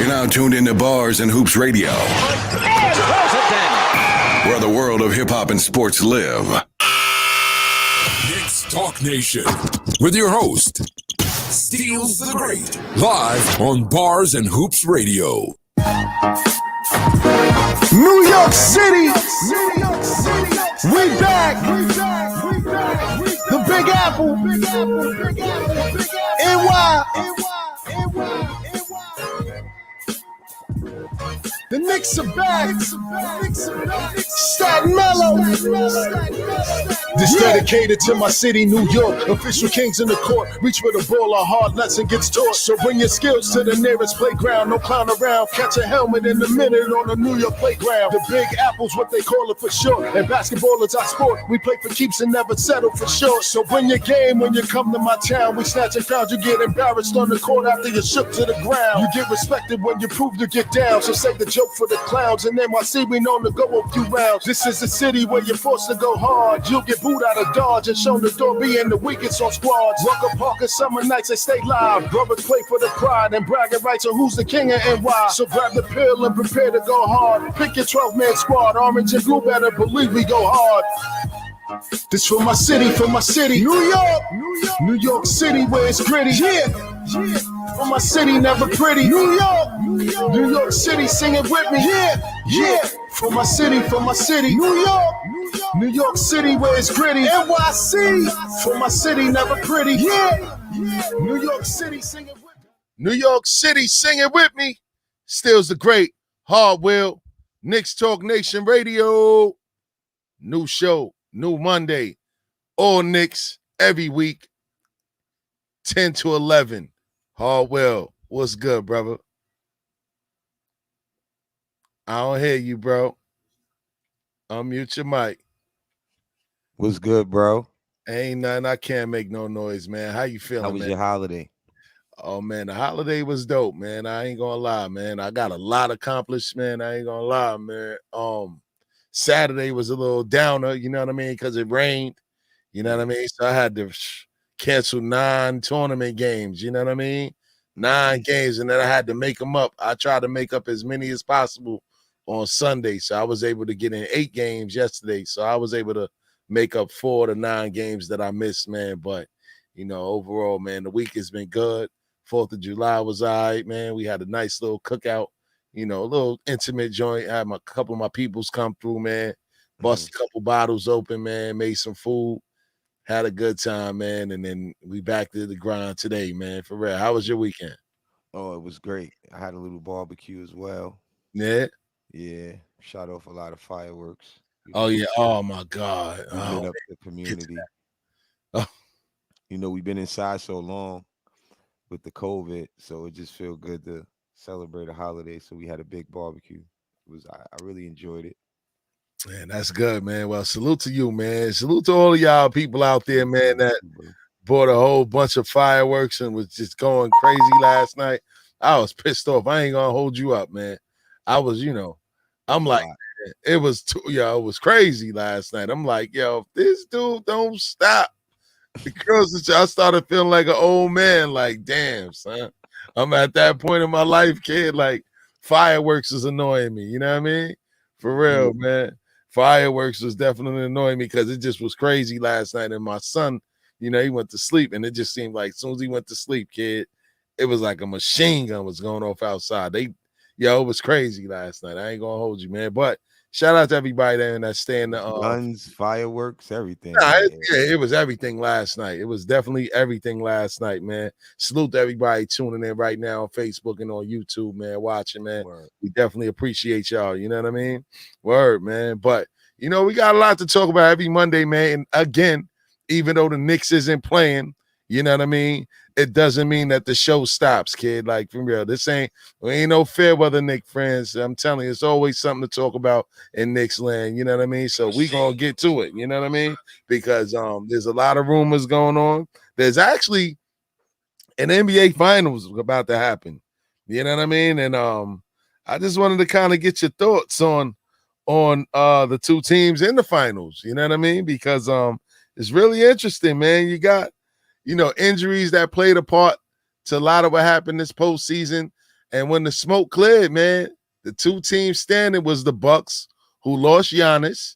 You're now tuned into Bars and Hoops Radio, where the world of hip-hop and sports live. Knicks Talk Nation with your host, Steals the Great, live on Bars and Hoops Radio. New York City, we back. The Big Apple, NY. The Knicks are back. Staten MELO. This dedicated to my city, New York. Official kings in the court. Reach for the ball, a hard lesson gets taught. So bring your skills to the nearest playground. No clown around. Catch a helmet in a minute on the New York playground. The Big Apple's what they call it for short. And basketball is our sport. We play for keeps and never settle for sure. So bring your game when you come to my town. We snatch and crowds. You get embarrassed on the court after you shook to the ground. You get respected when you prove you get down. So say the joke for the clowns, and NYC we known to go a few rounds. This is a city where you're forced to go hard. You'll get booed out of Dodge and shown the door being the weakest on squads. Rucker Park and summer nights they stay live. Brothers play for the pride and bragging rights on who's the king of NY. So grab the pill and prepare to go hard. Pick your 12-man squad. Orange and blue better believe we go hard. This for my city, New York City where it's gritty. Yeah. For my city, never pretty. New York City, sing it with me. Yeah. For my city, New York City where it's gritty. NYC, for my city, never pretty. Yeah. New York City, sing it with me. New York City, sing it with me. Steals the Great, Hardwell, Knicks Talk Nation Radio. New show, new Monday. All Knicks every week, 10 to 11. Hardwell, what's good, brother? I don't hear you, bro. Unmute your mic. What's good, bro? Ain't nothing. I can't make no noise, man. How you feeling, How was man? your holiday? Oh, man, the holiday was dope, man. I ain't gonna lie, man. I got a lot accomplished, man. I ain't gonna lie, man. Saturday was a little downer, you know what I mean? Because it rained, you know what I mean? So I had to cancel 9 tournament games, you know what I mean? 9 games, and then I had to make them up. I tried to make up as many as possible on Sunday, so I was able to get in 8 games yesterday, so I was able to make up 4 of the 9 games that I missed, man. But, you know, overall, man, the week has been good. 4th of July was all right, man. We had a nice little cookout, you know, a little intimate joint. I had a couple of my peoples come through, man. Bust a couple bottles open, man. Made some food. Had a good time, man. And then we back to the grind today, man. For real. How was your weekend? Oh, it was great. I had a little barbecue as well. Yeah? Yeah. Shot off a lot of fireworks. Oh, yeah. Oh, my God. Lit up the community. Oh. You know, we've been inside so long with the COVID, so it just felt good to celebrate a holiday. So we had a big barbecue. I really enjoyed it. Man, that's good, man. Well, salute to you, man. Salute to all of y'all people out there, man, that bought a whole bunch of fireworks and was just going crazy last night. I was pissed off. I ain't gonna hold you up, man. I was, you know, I'm like, it was crazy last night. I'm like, yo, if this dude don't stop, because I started feeling like an old man. Like, damn, son, I'm at that point in my life, kid. Like, fireworks is annoying me. You know what I mean? For real, man. Fireworks was definitely annoying me because it just was crazy last night. And my son, you know, he went to sleep, and it just seemed like as soon as he went to sleep, kid, it was like a machine gun was going off outside. It was crazy last night. I ain't gonna hold you, man. But shout out to everybody there that's staying the guns, fireworks, everything. It was everything last night. It was definitely everything last night, man. Salute to everybody tuning in right now on Facebook and on YouTube, man, watching, man. Word. We definitely appreciate y'all. You know what I mean? Word, man. But, you know, we got a lot to talk about every Monday, man. And again, even though the Knicks isn't playing, you know what I mean? It doesn't mean that the show stops, kid. Like, for real, we ain't no fair weather Knicks friends. I'm telling you, it's always something to talk about in Knicks land. You know what I mean? So we gonna get to it. You know what I mean? Because there's a lot of rumors going on. There's actually an NBA Finals about to happen. You know what I mean? And I just wanted to kind of get your thoughts on the two teams in the finals. You know what I mean? Because it's really interesting, man. You got, you know, injuries that played a part to a lot of what happened this postseason. And when the smoke cleared, man, the two teams standing was the Bucks, who lost Giannis,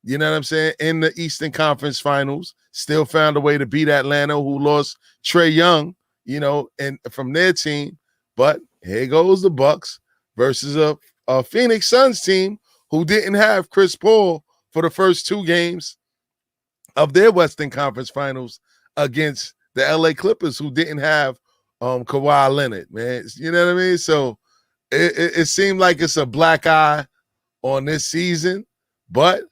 you know what I'm saying, in the Eastern Conference Finals, still found a way to beat Atlanta, who lost Trae Young, and from their team. But here goes the Bucks versus a Phoenix Suns team who didn't have Chris Paul for the first two games of their Western Conference Finals against the LA Clippers, who didn't have Kawhi Leonard, man. You know what I mean? So it seemed like it's a black eye on this season, but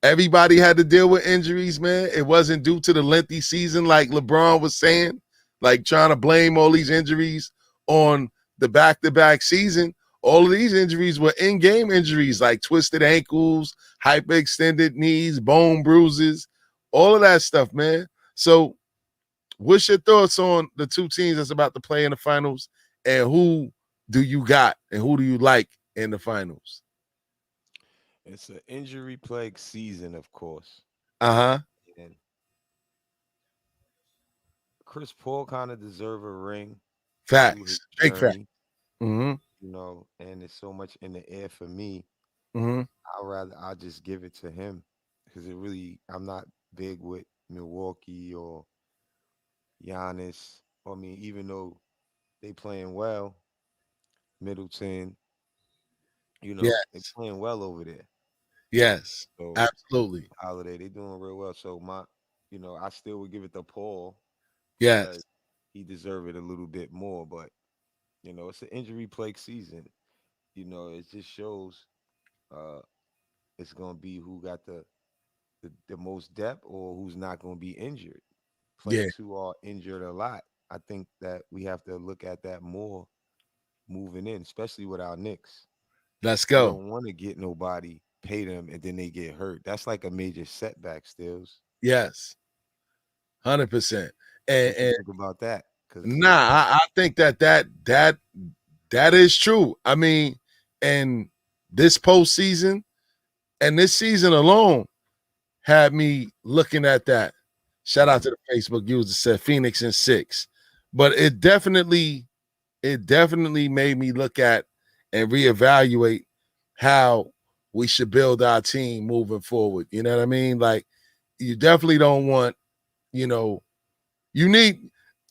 everybody had to deal with injuries, man. It wasn't due to the lengthy season, like LeBron was saying, like trying to blame all these injuries on the back-to-back season. All of these injuries were in-game injuries, like twisted ankles, hyperextended knees, bone bruises, all of that stuff, man. So what's your thoughts on the two teams that's about to play in the finals, and who do you got and who do you like in the finals? It's an injury plagued season, of course. Uh-huh. And Chris Paul kind of deserve a ring through Facts. his Big fact. journey, Mm-hmm. and there's so much in the air for me. Mm-hmm. I'll just give it to him because I'm not big with Milwaukee or Giannis. I mean, even though they playing well, Middleton, they Yes. playing well over there. Yes. So Absolutely. Holiday, they doing real well. So I still would give it to Paul because Yes. he deserved it a little bit more. But it's an injury plagued season. It just shows uh it's gonna be who got the most depth or who's not gonna be injured. Yeah. Players who are injured a lot. I think that we have to look at that more moving in, especially with our Knicks. Let's We go. don't want to get nobody, pay them, and then they get hurt. That's like a major setback, Stills. Yes. 100%. And, What you and think about that? Because nah, I think that is true. I mean, and this postseason and this season alone had me looking at that. Shout out to the Facebook user said Phoenix in 6. But it definitely made me look at and reevaluate how we should build our team moving forward. You know what I mean? Like, you definitely don't want, you need,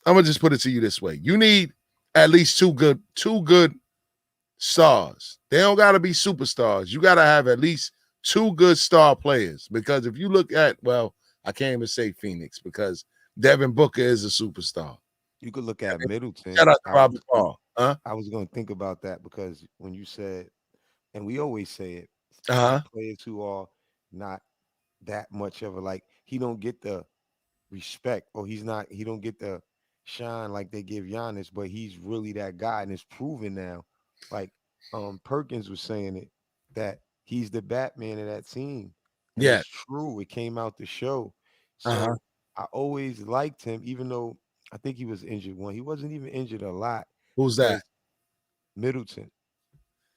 I'm gonna just put it to you this way. You need at least two good stars. They don't gotta be superstars. You gotta have at least two good star players. Because if you look at, well, I can't even say Phoenix because Devin Booker is a superstar. you could look at Middleton. Shout out to Robert Paul. Huh? I was going to think about that because when you said, and we always say it, Uh-huh. players who are not that much of a he don't get the respect or he don't get the shine like they give Giannis, but he's really that guy and it's proven now. Like Perkins was saying it that he's the Batman of that team. And Yeah. it's true. It came out the show. Uh-huh. So I always liked him, even though I think he was injured one. He wasn't even injured a lot. Who's that? Was Middleton.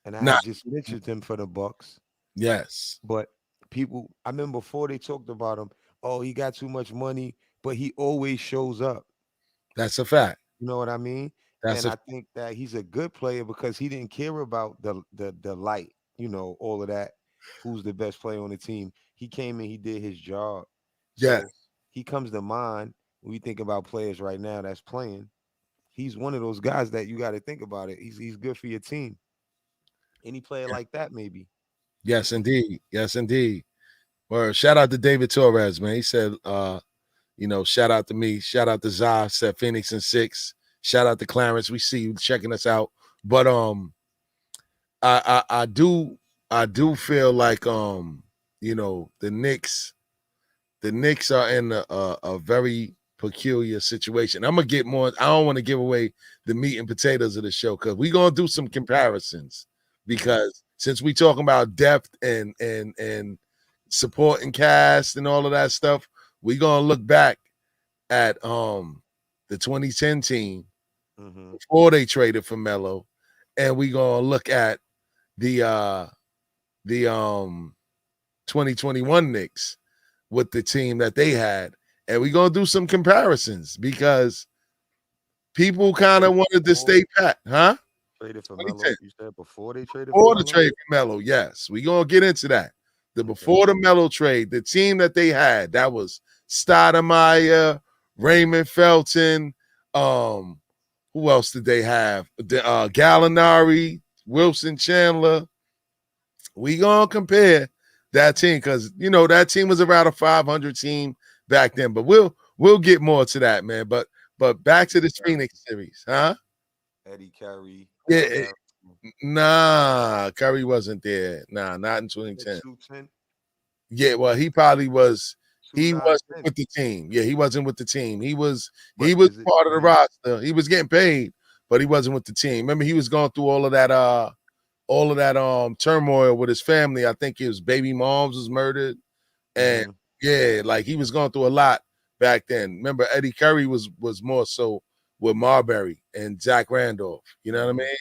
And I Nah. had just mentioned him for the Bucks. Yes. But I remember before they talked about him, oh, he got too much money, but he always shows up. That's a fact. You know what I mean? That's And a I think that he's a good player because he didn't care about the light, all of that. Who's the best player on the team? He came in, he did his job. yes. So he comes to mind when we think about players right now that's playing. He's one of those guys that you got to think about it. He's good for your team. Any player like that, maybe. Yes, indeed. Yes, indeed. Well, shout out to David Torres, man. He said, shout out to me. Shout out to Zah, said Phoenix in 6. Shout out to Clarence. We see you checking us out. But I do feel like the Knicks are in a very peculiar situation. I'm gonna get more. I don't want to give away the meat and potatoes of the show because we're gonna do some comparisons. Because since we talking about depth and supporting cast and all of that stuff, we're gonna look back at the 2010 team before they traded for Melo, and we're gonna look at the 2021 Knicks with the team that they had, and we're gonna do some comparisons because people kind of wanted to stay pat, huh? Traded for 2010. Melo. You said before they traded for Before the Melo? trade for Melo, yes. We're gonna get into that. Okay. Before the Melo trade, the team that they had, that was Stoudemire, Raymond Felton, who else did they have? Gallinari, Wilson Chandler. We gonna compare that team because that team was around a 500 team back then. But we'll get more to that, man. But back to Eddie this Carey. Phoenix series, huh? Eddie Carey. Yeah, Al Harris. nah, Curry wasn't there. Nah, not in Said 2010. 210. Yeah, well, he probably was. He wasn't 2-9-10. with the team. Yeah, he wasn't with the team. He was But is it part of but the he roster. He was getting paid, but he wasn't with the team. Remember, he was going through all of that turmoil with his family. I think his baby moms was murdered. And mhm. yeah, like he was going through a lot back then. Remember, Eddie Curry was more so with Marbury and Zach Randolph. You know what I Mhm. mean?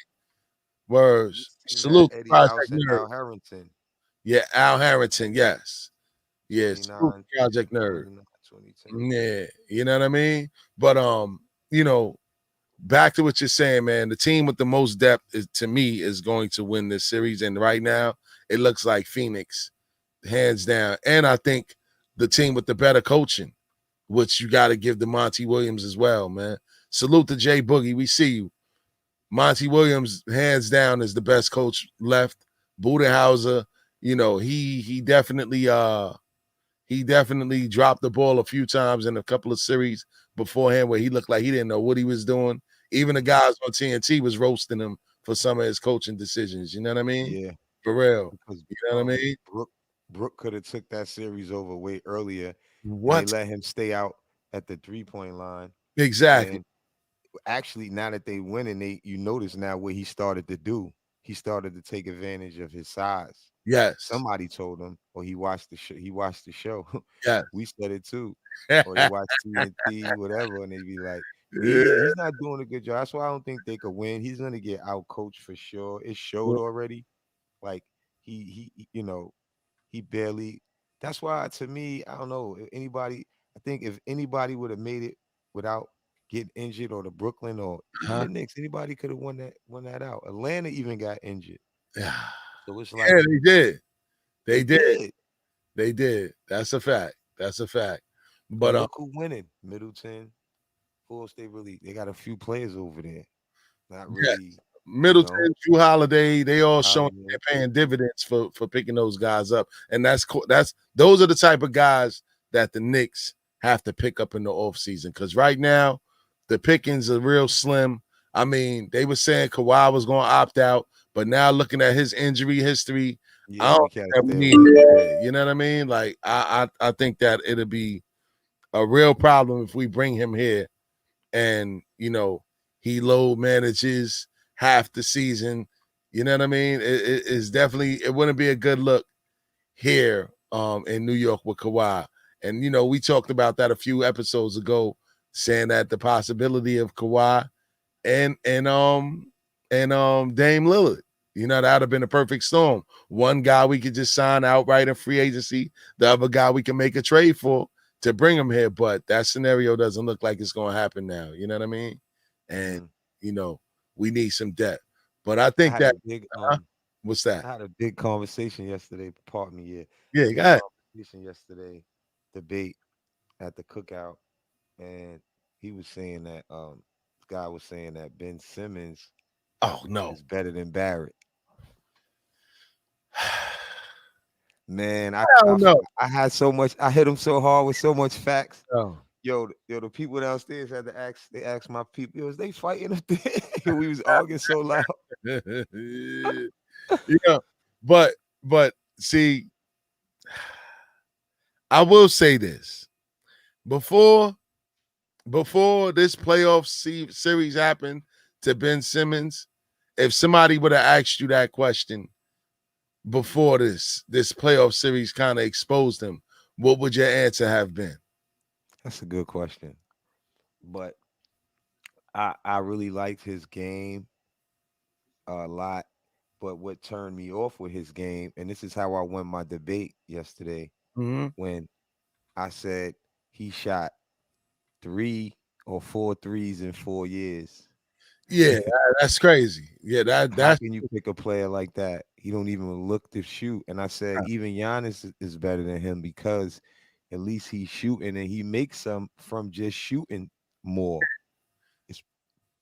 Words. This team had Salute to Eddie Project House and Nerd. Al Harrington. Yeah, Al Harrington. Yes. Yeah, salute 29, to Project Nerd. 29, 2010. Yeah, you know what I mean? But back to what you're saying, man. The team with the most depth is, to me, is going to win this series. And right now, it looks like Phoenix, hands down. And I think the team with the better coaching, which you got to give to Monty Williams as well, man. Salute to Jay Boogie. We see you. Monty Williams, hands down, is the best coach left. Budenhauser, he definitely dropped the ball a few times in a couple of series beforehand where he looked like he didn't know what he was doing. Even the guys on TNT was roasting him for some of his coaching decisions. You know what I mean? Yeah, For real. because You know what I mean? Brooke could have took that series over way earlier, and they What? let him stay out at the 3-point line. Exactly. And actually, now that they winning, you notice now what he started to do. He started to take advantage of his size. Yes. Somebody told him, or he watched the show. He watched the show. Yes. We said it too, or they watch TNT, whatever, and they be like, he's not doing a good job. That's why I don't think they could win. He's gonna get out coached for sure. It showed already. Like he barely. That's why to me, I don't know if anybody. I think if anybody would have made it without getting injured, or the Brooklyn, or even Huh? the Knicks, anybody could have won that out. Atlanta even got injured, Yeah, so it's like they did. they They did. did. They did. That's a fact. That's a fact. And But look who winning. Middleton, Fulls, they got a few players over there. Not yes, really, you know. Middleton, Drew Holiday, they all showing Holiday. they're paying dividends for picking those guys up, and those are the type of guys that the Knicks have to pick up in the offseason. Because right now, the pickings are real slim. I mean, they were saying Kawhi was going to opt out, but now looking at his injury history, I Yeah, don't we think can't that we stay need away. it. You know what I mean? Like I think that it'll be a real problem if we bring him here and he low manages half the season. You know what I mean? It's definitely, it wouldn't be a good look here in New York with Kawhi. And we talked about that a few episodes ago, saying that the possibility of Kawhi and Dame Lillard. That'd have been a perfect storm. One guy we could just sign outright in free agency, the other guy we can make a trade for to bring him here. But that scenario doesn't look like it's going to happen now. You know what I mean? And Mhm. we need some depth. But I I think had a that big what's that? I had a big conversation yesterday. Pardon me, yeah. Yeah, go Big ahead. conversation yesterday, debate at the cookout, and he was saying that this guy was saying that Ben Simmons Oh no. is better than Barrett. Man, I, I I don't know. I had so much. I hit him so hard with so much facts. No. Yo, the people downstairs had to ask. They asked my people, "Yo, is they fighting up there?" We was arguing so loud. yeah, but see, I will say this before this playoff series happened to Ben Simmons. If somebody would have asked you that question before this playoff series kind of exposed him, what would your answer have been? That's a good question, but I really liked his game a lot. But what turned me off with his game, and this is how I won my debate yesterday, Mm-hmm. when I said he shot 3 or 4 threes in 4 years. Yeah, that's crazy. Yeah, How that's can you pick a player like that? He don't even look to shoot. And I said, even Giannis is better than him because at least he's shooting and he makes some from just shooting more. It's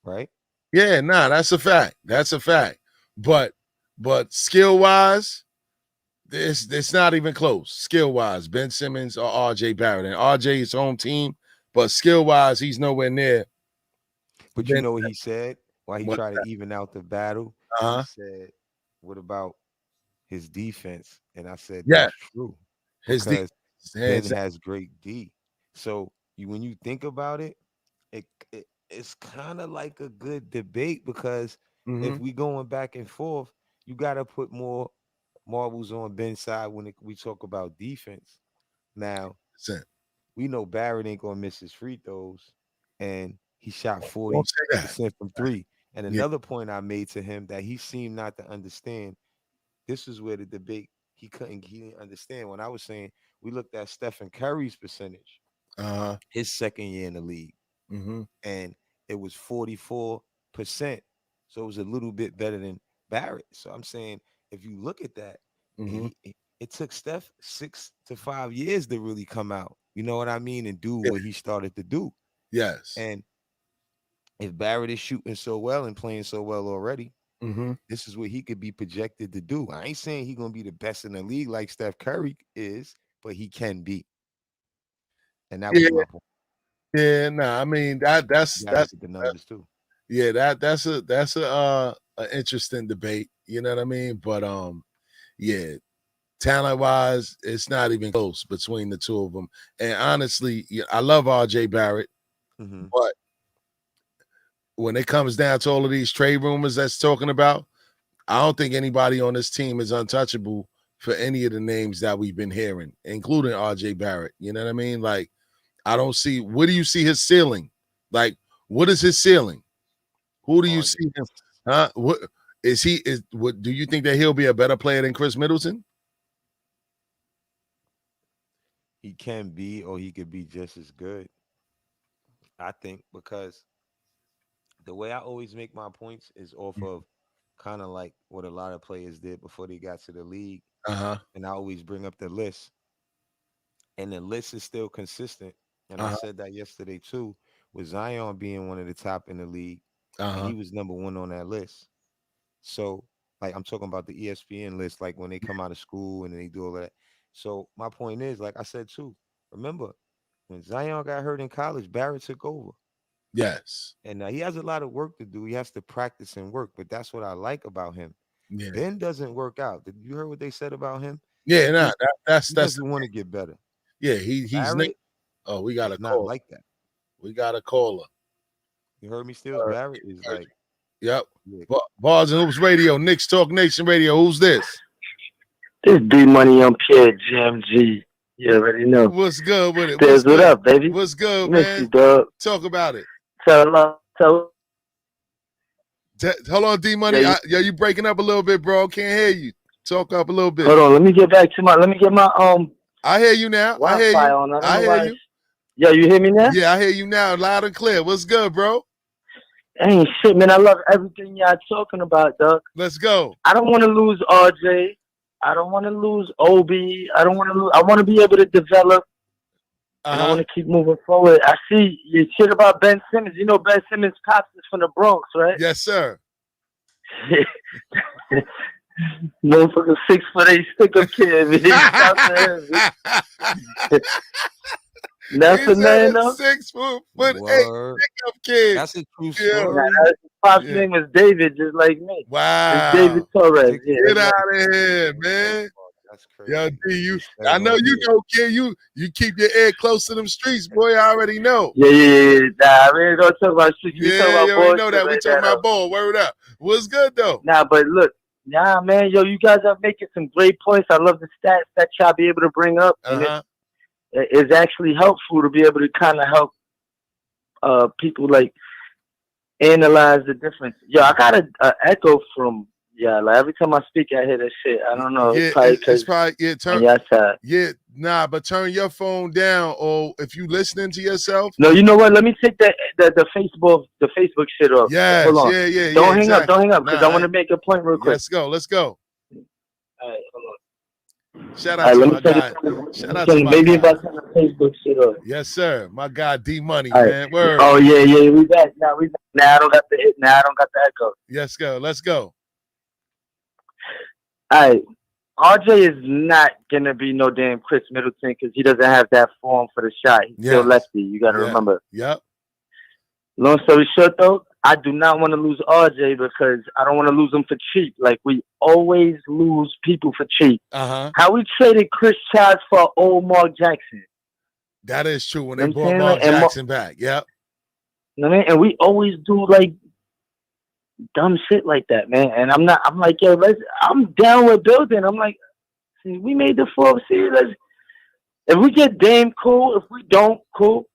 right. yeah, nah, that's a fact. That's a fact. But skill wise, it's not even close. Skill wise, Ben Simmons or RJ Barrett. And RJ is home team, but skill wise, he's nowhere near But you Ben. know what he said? Why he What? tried to even out the battle? He Uh-huh. said, what about his defense? And I said, Yeah, that's true his D because Ben hands. has great D. So when you think about it, it's kind of like a good debate because Mm-hmm. if we going back and forth, you got to put more marbles on Ben's side when we talk about defense. Now, we know Barrett ain't gonna miss his free throws, and he shot Don't say that. 40% from three. And Yeah. another point I made to him that he seemed not to understand. This is where the debate he didn't understand when I was saying we looked at Stephen Curry's percentage, Uh-huh. his second year in the league, Mm-hmm. and it was 44%. So it was a little bit better than Barrett. So I'm saying if you look at that, Mm-hmm. it took Steph 6 to 5 years to really come out. You know what I mean? And do Yeah. what he started to do. Yes. And if Barrett is shooting so well and playing so well already, Mm-hmm. this is what he could be projected to do. I ain't saying he's gonna be the best in the league like Steph Curry is, but he can be. And that Yeah. was my point. Yeah. Nah. I mean You gotta look at the numbers too. yeah. That's a interesting debate. You know what I mean? But yeah. Talent wise, it's not even close between the two of them. And honestly, I love RJ Barrett, Mm-hmm. but when it comes down to all of these trade rumors that's talking about, I don't think anybody on this team is untouchable for any of the names that we've been hearing, including RJ Barrett. You know what I mean? Like, I don't see where do you see his ceiling? Like, what is his ceiling? Who do you RJ. see him? Huh? What is he? Is what do you think that he'll be a better player than Chris Middleton? He can be, or he could be just as good. I think because the way I always make my points is off of kind of like what a lot of players did before they got to the league. Uh-huh. And I always bring up the list. And the list is still consistent. And I Uh-huh. said that yesterday too, with Zion being one of the top in the league, and Uh-huh. he was number one on that list. So, like, I'm talking about the ESPN list, like when they come out of school and they do all that. So, my point is, like I said too, remember when Zion got hurt in college, Barrett took over. Yes. And he has a lot of work to do. He has to practice and work, but that's what I like about him. Yeah. Ben doesn't work out. Did you hear what they said about him? Yeah, He nah, just that's he that's doesn't want to get better. yeah, he's Barrett oh, we got a is not call. like that. We got a caller. You heard me, Steals? Barrett is like, Yep. yeah. Bars and Hoops Radio, Knicks Talk Nation Radio. Who's this? This D Money on Pierre GMG. You already know. What's good with it? Steals, what up, baby? What's good, Miss man? you, dog. Talk about it. Tell Hold on, D Money. Yeah, You breaking up a little bit, bro. Can't hear you. Talk up a little bit. hold on, let me get my I hear you now. I hear Wi-Fi you. on. I hear you. Yeah, you hear me now? Yeah, I hear you now, loud and clear. What's good, bro? Ain't shit, man. I love everything y'all talking about, dog. Let's go. I don't want to lose RJ. I don't want to lose Obi. I don't want to lose. I want to be able to develop, and I want to keep moving forward. I see your shit about Ben Simmons. You know Ben Simmons' pops is from the Bronx, right? Yes, sir. Motherfucker 6'8" stick-up kid, man. That's the man, though. 6 foot 8 Word. stick-up kid. That's a true Yeah. story. His pop's name was David, just like me. Wow. It's David Torres. Yeah, Get out of here, man. That's crazy. Yo, D, I know you know, kid. You keep your ear close to them streets, boy. I already know. Yeah. Nah, I really don't talk about shit. We talk about you already know bullshit that. We right talking now, about ball. Word up. What's good though? Nah, but look, man, yo, you guys are making some great points. I love the stats that y'all be able to bring up, and it's actually helpful to be able to kind of help people like analyze the difference. Yo, I got a echo from Yeah, like every time I speak, I hear that shit. I don't know. Yeah, It's probably it's probably turn your phone down, or if you listening to yourself. No, you know what? Let me take the Facebook shit off. Yes, Hold on. yeah. Don't hang exactly. up, because I want to make a point real quick. Let's go. All right, hold on. Shout out to my guy. Shout out to my maybe guy. if I turn the Facebook shit off. Yes, sir. My guy D Money, All man. right. Word. Oh yeah. We back now. Now I don't got the hit. Now I don't got the echo. Let's go. Let's go. All right. RJ is not gonna be no damn Chris Middleton because he doesn't have that form for the shot. He's still lefty. You got to remember. Yep. Long story short, though, I do not want to lose RJ because I don't want to lose him for cheap. Like we always lose people for cheap. How we traded Chris Childs for old Mark Jackson. That is true. When they brought Mark Jackson back. Yep. You know what I mean? And we always do like dumb shit like that, man. And I'm like, yo, I'm down with building. I'm like, see, we made the 4th seed. If we get Dame, cool. If we don't, cool.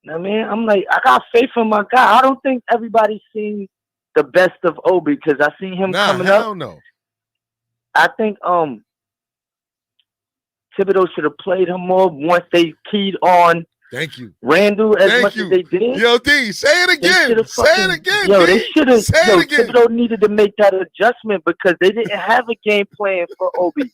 You know what I mean? I'm like, I got faith in my guy. I don't think everybody's seen the best of Obi because I seen him coming up. No. I think Thibodeau should have played him more once they keyed on. Thank you. Randall as much as they did. Yo, D, say it again. Say it again. Yo, D. they should have. Say it again. Thibodeau needed to make that adjustment because they didn't have a game plan for Obi.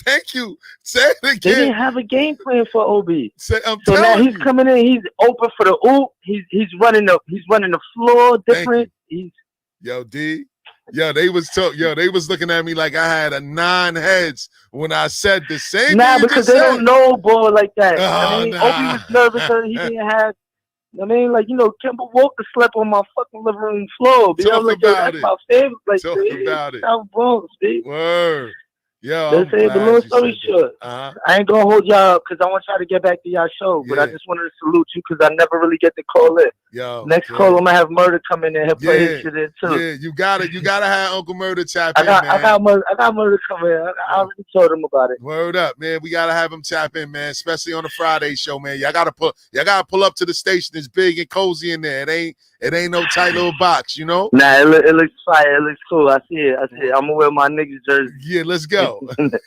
Thank you. Say it again. They didn't have a game plan for Obi. So now he's coming in. He's open for the oop. He's running the floor different. Yo, D. Yo, they was looking at me like I had 9 heads when I said the same thing. Nah, because they don't know ball like that. Obi was nervous because he didn't have. Kemba Walker slept on my fucking living room floor. That's my favorite. Like, Talk about it. South Bronx, dude. Word. Yo, Let's say the long story short. I ain't gonna hold y'all up because I want y'all to get back to y'all show. But I just wanted to salute you because I never really get to call in. Yo, next call, I'm gonna have Murder come in there and play his shit in too. Yeah, you gotta have Uncle Murder tap in, man. I got Murder come in. I already told him about it. Word up, man. We gotta have him tap in, man. Especially on the Friday show, man. Y'all gotta pull up to the station. It's big and cozy in there. It ain't no tight little box, you know. Nah, it looks fire. It looks cool. I see it. I'm gonna wear my niggas jersey. Yeah, let's go.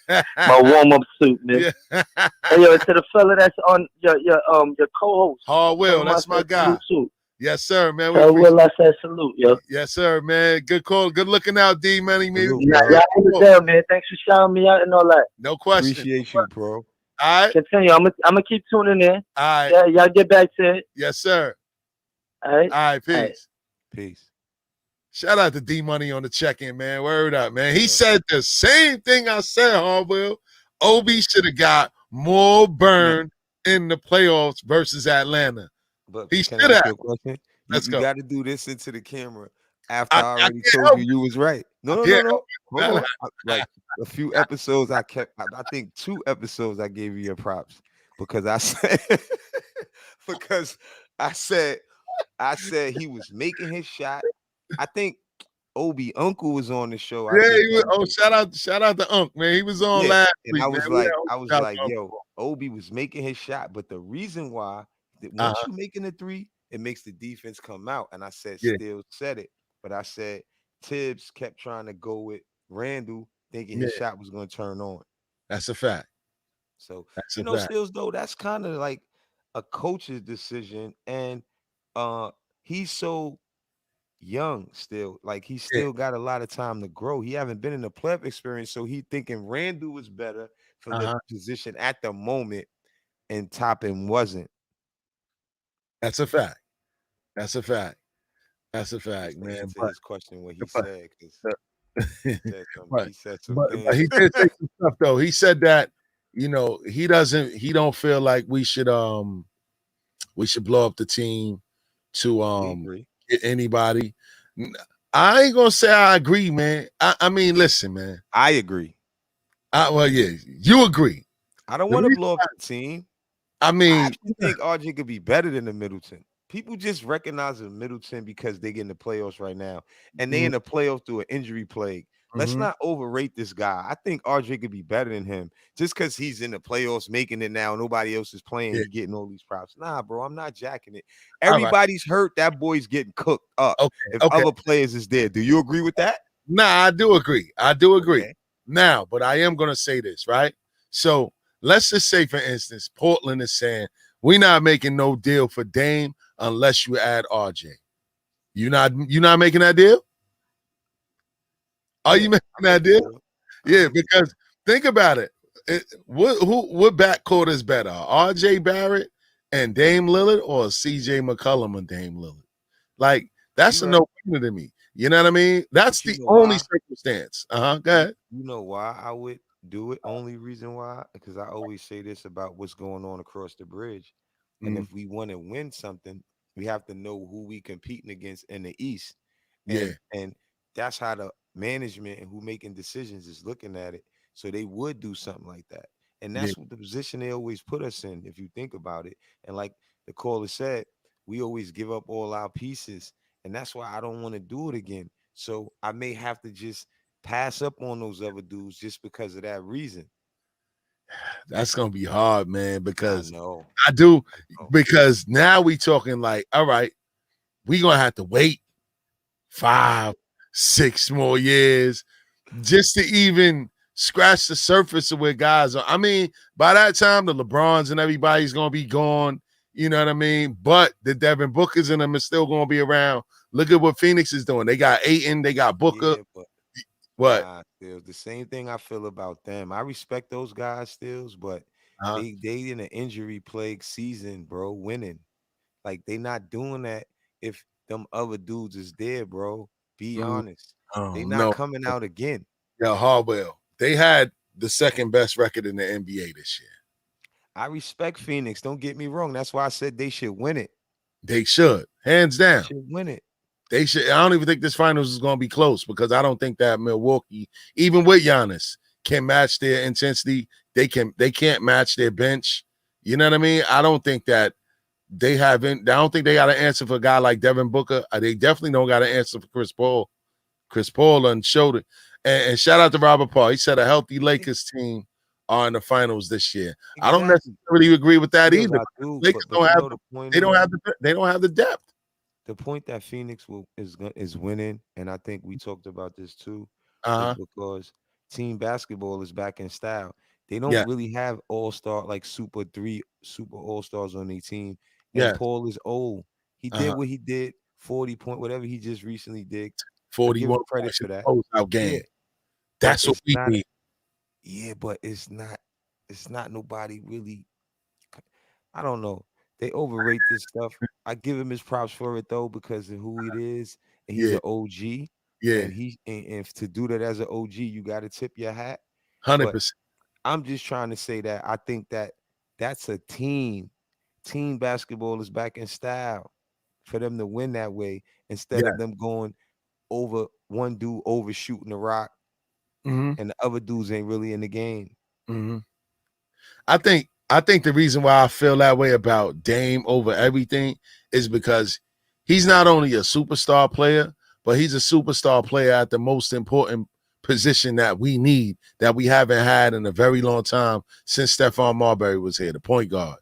My warm up suit, man. Yeah. Hey, yo, to the fella that's on your co-host. Hard Will, that's my guy. Yes, sir, man. Will, I said salute, yo. Yes, sir, man. Good call. Good looking out, D Money. Y'all understand, man. Thanks for shouting me out and all that. No question. Appreciate you, bro. All right. Continue. I'm gonna keep tuning in. All right. Yeah, y'all get back to it. Yes, sir. All right. All right. Peace. All right. Peace. Shout out to D Money on the check-in, man. Word up, man. He said the same thing I said, Harwell. Obi should have got more burn in the playoffs versus Atlanta. But he should have. You got to do this into the camera after I already told you was right. No. Hold on. Like a few episodes I think 2 episodes I gave you your props because I said he was making his shot. I think Obi Uncle was on the show. He was. Shout out to Unc, man. He was on last week. I was like, yo, Obi was making his shot, but the reason why once you making the 3, it makes the defense come out. And I said, still said it, but I said Tibbs kept trying to go with Randall, thinking his shot was going to turn on. That's a fact. So Stills though, that's kind of like a coach's decision, and he's so young still. Like he still got a lot of time to grow. He haven't been in the playoff experience, so he thinking Randall was better for the position at the moment, and Toppin wasn't. That's a fact. That's a fact, man. To his question, what he said, he said some but things. he did say some stuff though. He said that he don't feel like we should blow up the team to get anybody. I ain't gonna say I agree, man. I mean, listen, man. I agree. You agree. I don't want to blow up the team. I mean, I actually think RJ could be better than the Middleton. People just recognize the Middleton because they get in the playoffs right now, and they in the playoffs through an injury plague. Let's not overrate this guy. I think RJ could be better than him just because he's in the playoffs, making it now. Nobody else is playing. He's getting all these props. Nah, bro, I'm not jacking it. Everybody's hurt. That boy's getting cooked up. If other players is there, do you agree with that? Nah, I do agree. Okay. Now, but I am going to say this, right? So let's just say, for instance, Portland is saying, we're not making no deal for Dame unless you add RJ. You not making that deal? Are you Yeah, making I'm that making deal? sure. I'm Yeah, making sure. because think about it. What backcourt is better? RJ Barrett and Dame Lillard, or CJ McCollum and Dame Lillard? Like, that's You a right. no-brainer to me. You know what I mean? That's But you the know only why? circumstance. Go You, ahead. you know why I would do it? Only reason why? Because I always say this about what's going on across the bridge. And Mm, if we want to win something, we have to know who we competing against in the East. yeah, And that's how the management and who making decisions is looking at it. So they would do something like that. And yeah. that's what the position they always put us in, if you think about it. And like the caller said, we always give up all our pieces. And that's why I don't want to do it again. So I may have to just pass up on those other dudes just because of that reason. That's gonna be hard, man, I because know. I do I know. because now we talking like, all right, we gonna have to wait 5, 6 more years just to even scratch the surface of where guys are. I mean, by that time, the LeBrons and everybody's gonna be gone. You know what I mean? But the Devin Bookers and them are still gonna be around. Look at what Phoenix is doing. They got Aiton, they got Booker. Yeah, but What? nah, Stills. The same thing I feel about them. I respect those guys, Stills, but Uh-huh. they in an injury plagued season, bro, winning. Like they not doing that if them other dudes is there, bro. Be Mm, honest. They oh not no. coming out again. Yeah, Harwell. They had the second best record in the NBA this year. I respect Phoenix. Don't get me wrong. That's why I said they should win it. They should, hands They down. should win it. They should. I don't even think this finals is going to be close because I don't think that Milwaukee, even with Giannis, can match their intensity. They can't match their bench. You know what I mean? I don't think that they haven't. I don't think they got an answer for a guy like Devin Booker. They definitely don't got an answer for Chris Paul. Chris Paul showed it. And shout out to Robert Paul. He said a healthy Lakers team are in the finals this year. I don't Exactly. necessarily agree with that Stills either. I do, Lakers but you know the point they don't is have the depth. the point that Phoenix is winning, and I think we talked about this too, is Uh-huh. because team basketball is back in style. They don't Yeah. really have all-star like super all-stars on their team. And Yeah. Paul is old. He did Uh-huh. what he did, 40 point, whatever he just recently did. I give 41 him credit points in for that. the closeout Yeah, game. but That's what we need. but it's not nobody really. I don't know. They overrate this stuff. I give him his props for it though, because of who it is. And he's Yeah. an OG. Yeah. And to do that as an OG, you got to tip your hat. But 100%. I'm just trying to say that I think that that's a team. Team basketball is back in style for them to win that way instead Yeah. of them going over one dude overshooting the rock Hmm. and the other dudes ain't really in the game. Hmm. I think the reason why I feel that way about Dame over everything is because he's not only a superstar player, but he's a superstar player at the most important position that we need, that we haven't had in a very long time since Stephon Marbury was here, the point guard.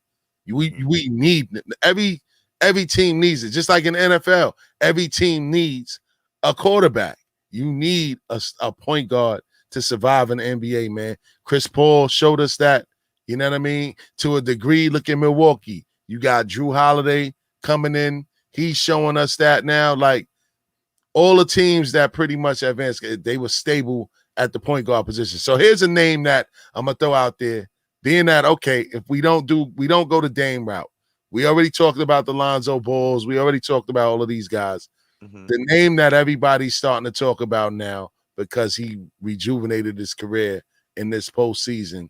We need every team needs it. Just like in the NFL, every team needs a quarterback. You need a point guard to survive in the NBA, man. Chris Paul showed us that. You know what I mean? To a degree, look at Milwaukee. You got Drew Holiday coming in. He's showing us that now. Like all the teams that pretty much advanced, they were stable at the point guard position. So here's a name that I'm gonna throw out there. Being that okay, if we don't go the Dame route. We already talked about the Lonzo Balls. We already talked about all of these guys. Mhm. The name that everybody's starting to talk about now because he rejuvenated his career in this postseason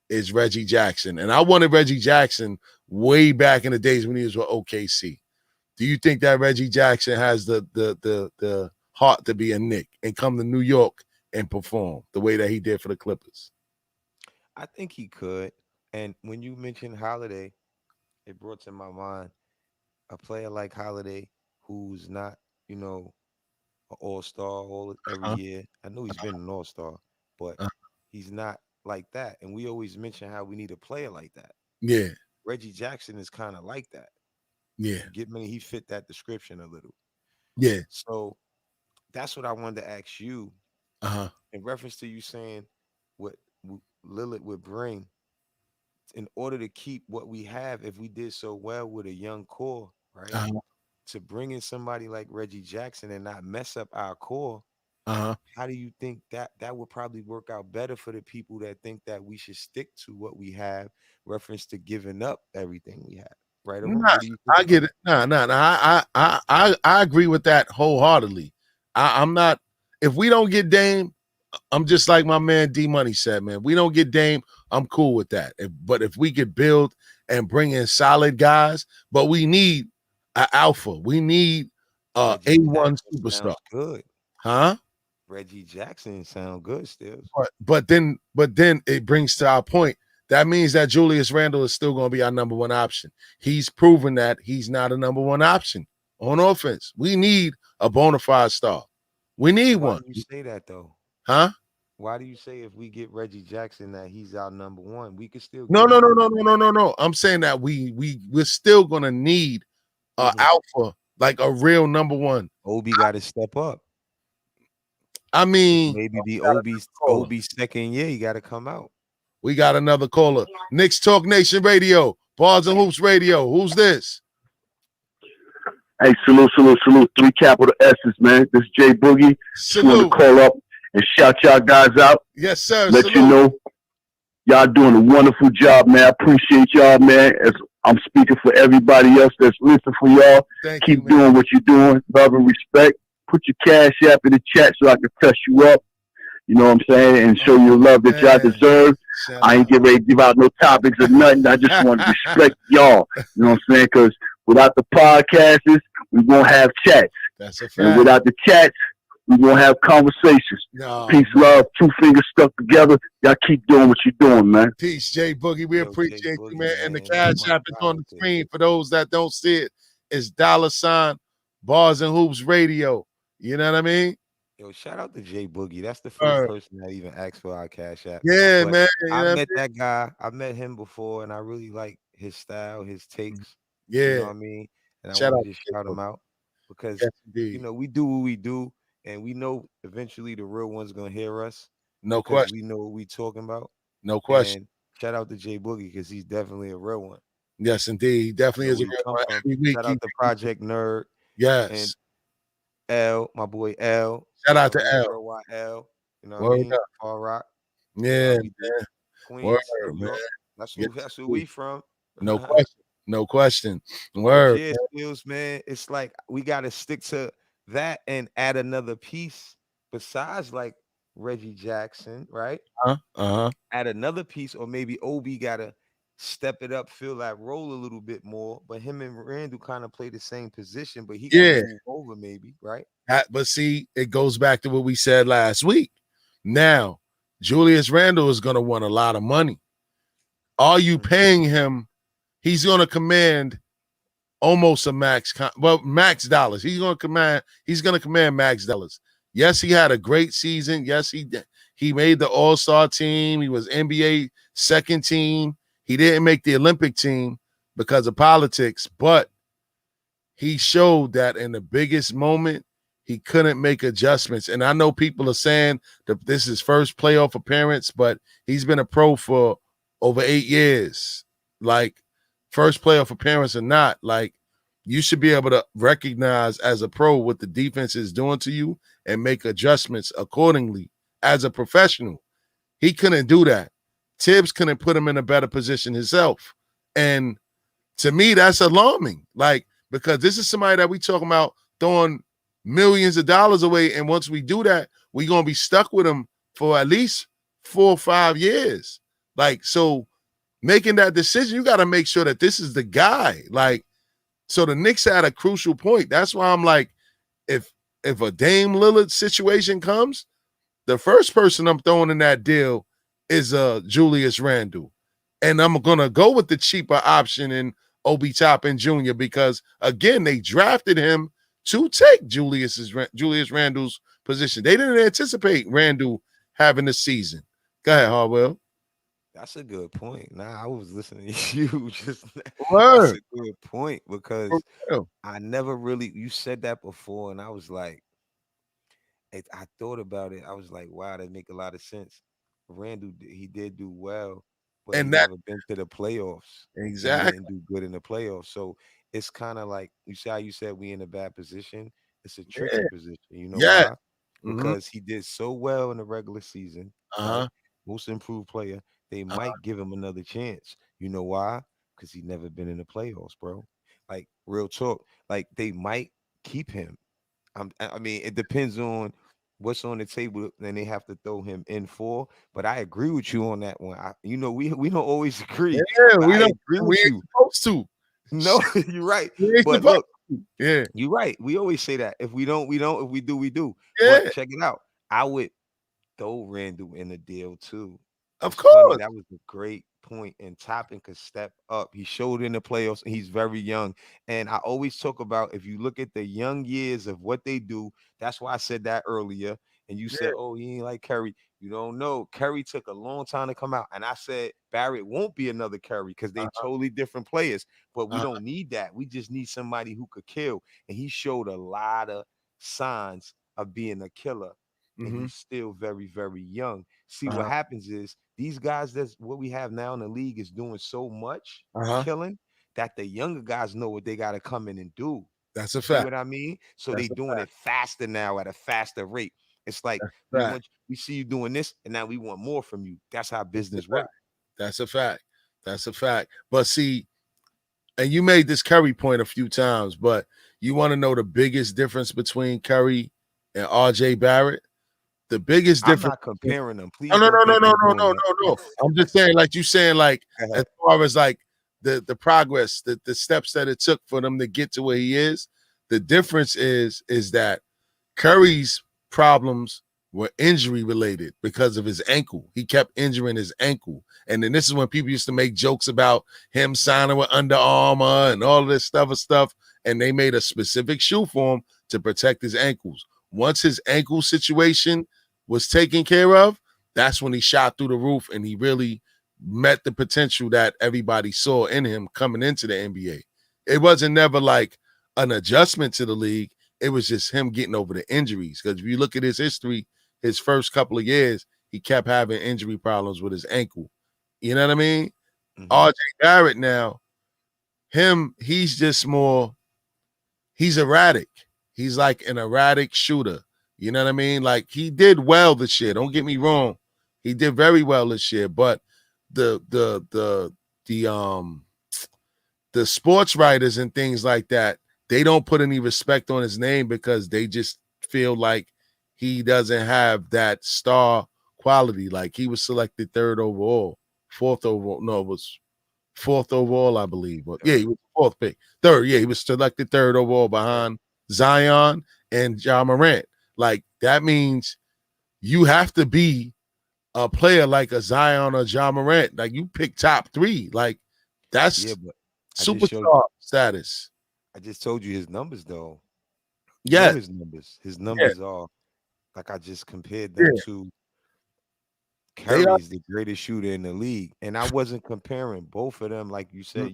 is Reggie Jackson. And I wanted Reggie Jackson way back in the days when he was with OKC. Do you think that Reggie Jackson has the heart to be a Knick and come to New York and perform the way that he did for the Clippers? I think he could. And when you mentioned Holiday, it brought to my mind a player like Holiday who's not, you know, an all-star every Uh, year. I know he's been an all-star, but uh, he's not like that. And we always mention how we need a player like that. yeah, Reggie Jackson is kind of like that. yeah, You get me? He fit that description a little. yeah, So that's what I wanted to ask you Uh-huh. in reference to you saying what Lillard would bring in order to keep what we have. If we did so well with a young core, right? Uh-huh. To bring in somebody like Reggie Jackson and not mess up our core, Uh-huh. how do you think that would probably work out better for the people that think that we should stick to what we have, reference to giving up everything we have? Right or wrong? Nah, What do you think I about get it. Nah. I agree with that wholeheartedly. I'm not. If we don't get Dame, I'm just like my man D Money said, man. We don't get Dame, I'm cool with that. But if we could build and bring in solid guys, but we need an alpha. We need Reggie A1 Jackson superstar. sounds good. Huh? Reggie Jackson sound good still. But then it brings to our point. That means that Julius Randle is still going to be our number one option. He's proven that he's not a number one option on offense. We need a bona fide star. We need Why one. do you say that though? Huh? Why do you say if we get Reggie Jackson that he's our number one? We could still No, get no, him. no, no, no, no, no, no. I'm saying that we're still gonna need a Mhm. alpha, like a real number one. Obi got to step up. I mean, Maybe be we got caller. Obi's second year. He got to come out. We got another caller. Knicks Talk Nation Radio, Bars and Hoops Radio. Who's this? Hey, salute. 3 capital S's, man. This is Jay Boogie. Just wanted to Salute. call up and shout y'all guys out. Yes, sir. Let Salute. you know y'all doing a wonderful job, man. I appreciate y'all, man. As I'm speaking for everybody else that's listening for y'all. Thank Keep you, man. doing what you're doing. Love and respect. Put your cash app in the chat so I can touch you up. You know what I'm saying? And show you the love that y'all Man. deserve. Shout I ain't out. getting ready to give out no topics or nothing. I just want to respect y'all. You know what I'm saying? Because without the podcasts, we won't have chats. That's a And fact. without the chats, we won't have conversations. No, Peace, man. love, 2 fingers stuck together. Y'all keep doing what you're doing, man. Peace, Jay Boogie. We Yo, Jay appreciate you, Boogie, man. And the man. cash Oh my app is on the God, screen for those that don't see it. It's $ Bars and Hoops Radio. You know what I mean? Yo, shout out to Jay Boogie. That's the first Word. person that even asked for our cash app. Yeah, But man. You know I what I met mean? that guy. I met him before, and I really like his style, his takes. Yeah. You know what I mean? And I Shout want out to just to shout Jay him out because Yes, indeed. you know we do what we do, and we know eventually the real one's gonna hear us No because question. we know what we talking about. No question. And shout out to Jay Boogie because he's definitely a real one. Yes, indeed. He definitely Know is a where he real come one. from. Every week. Shout out to Project Nerd Yes. and L, my boy L. Shout out to L. L. Worldwide L. You know what Word I mean? up. All Rock. Yeah, We did. man. Queens, Word, New man. York. That's Yes, who we from. No question. No question. But Word. yeah, skills, man. It's like we gotta stick to that and add another piece besides like Reggie Jackson, right? Uh-huh. Add another piece, or maybe Obi gotta step it up, fill that role a little bit more. But him and Randall kind of play the same position, but he gotta Yeah. move over, maybe, right? But see, it goes back to what we said last week. Now, Julius Randle is going to want a lot of money. Are you paying him? He's going to command almost a max dollars. He's going to command max dollars. Yes, he had a great season. Yes, he made the All-Star team. He was NBA second team. He didn't make the Olympic team because of politics, but he showed that in the biggest moment, he couldn't make adjustments. And I know people are saying that this is his first playoff appearance, but he's been a pro for over 8 years. Like, first playoff appearance or not, like, you should be able to recognize as a pro what the defense is doing to you and make adjustments accordingly as a professional. He couldn't do that. Tibbs couldn't put him in a better position himself. And to me, that's alarming. Like, because this is somebody that we talking about throwing millions of dollars away. And once we do that, we're going to be stuck with him for at least 4 or 5 years. Like, so making that decision, you got to make sure that this is the guy. Like, so the Knicks had a crucial point. That's why I'm like, if a Dame Lillard situation comes, the first person I'm throwing in that deal is Julius Randle. And I'm going to go with the cheaper option in Obi Toppin Jr. because, again, they drafted him to take Julius Randle's position. They didn't anticipate Randle having the season. Go ahead, Harwell. That's a good point. Nah, I was listening to you just Word. That's a good point because I never really you said that before, and I was like, I thought about it. I was like, wow, that make a lot of sense. Randall, he did do well, but he And that never been to the playoffs, and he exactly. didn't do good in the playoffs. So it's kind of like you see how you said we in a bad position. It's a tricky Yeah. position. You know Yeah. why? Mm-hmm. Because he did so well in the regular season, right? Uh-huh. Most improved player. They Uh-huh. might give him another chance. You know why? Because he never been in the playoffs, bro. Like real talk. Like they might keep him. I mean, it depends on what's on the table, and they have to throw him in for. But I agree with you on that one. We don't always agree, Yeah, but we I don't agree we with ain't you. supposed to. No, Shit, you're right. we ain't But supposed look, to. Yeah. you're right. We always say that. If we don't, we don't. If we do, we do. But Yeah, check it out. I would throw Randall in the deal too. of It's funny. course. That was a great point. And Toppin could step up. He showed in the playoffs, and he's very young. And I always talk about if you look at the young years of what they do, that's why I said that earlier. And you said, Yeah. oh, he ain't like Curry. You don't know. Curry took a long time to come out. And I said, Barrett won't be another Curry because they Uh-huh. totally different players. But we Uh-huh. don't need that. We just need somebody who could kill. And he showed a lot of signs of being a killer. And Mm-hmm. he's still very, very young. See, what Uh-huh. happens is these guys, that's what we have now in the league, is doing so much Uh-huh. killing that the younger guys know what they got to come in and do. That's You a see fact. what I mean? So they That's a doing fact. it faster now at a faster rate. It's like That's a fact. we see you doing this, and now we want more from you. That's how That's a business fact. works. That's a fact. That's a fact. But see, and you made this Curry point a few times, but you want to know the biggest difference between Curry and RJ Barrett? The biggest I'm difference not between comparing them. no, Please no, don't no, no, think no, I'm no, doing no, that. no, no. I'm just saying, like you saying, like Go as ahead. far as like the progress, the steps that it took for them to get to where he is. The difference is that Curry's problems were injury related because of his ankle. He kept injuring his ankle. And then this is when people used to make jokes about him signing with Under Armour and all of this stuff. And they made a specific shoe for him to protect his ankles. Once his ankle situation was taken care of, that's when he shot through the roof and he really met the potential that everybody saw in him coming into the NBA. It wasn't never like an adjustment to the league. It was just him getting over the injuries. Because if you look at his history, his first couple of years, he kept having injury problems with his ankle. You know what I mean? Hmm. RJ Barrett now, he's just more, he's erratic. He's like an erratic shooter. You know what I mean? Like he did well this year. Don't get me wrong. He did very well this year, but the the sports writers and things like that, they don't put any respect on his name because they just feel like he doesn't have that star quality. Like he was selected third overall, fourth overall. No, it was fourth overall, I believe. But yeah, he was fourth pick. Third, yeah, he was selected third overall behind Zion and Ja Morant. Like that means you have to be a player like a Zion or Ja Morant. Like you pick top three. Like Yeah, that's but superstar status. I just told you his numbers though. You know Yes. his numbers. His Yeah. numbers are like I just compared them Yeah. to They are. Curry's the greatest shooter in the league. And I wasn't comparing both of them, like you Mm, said,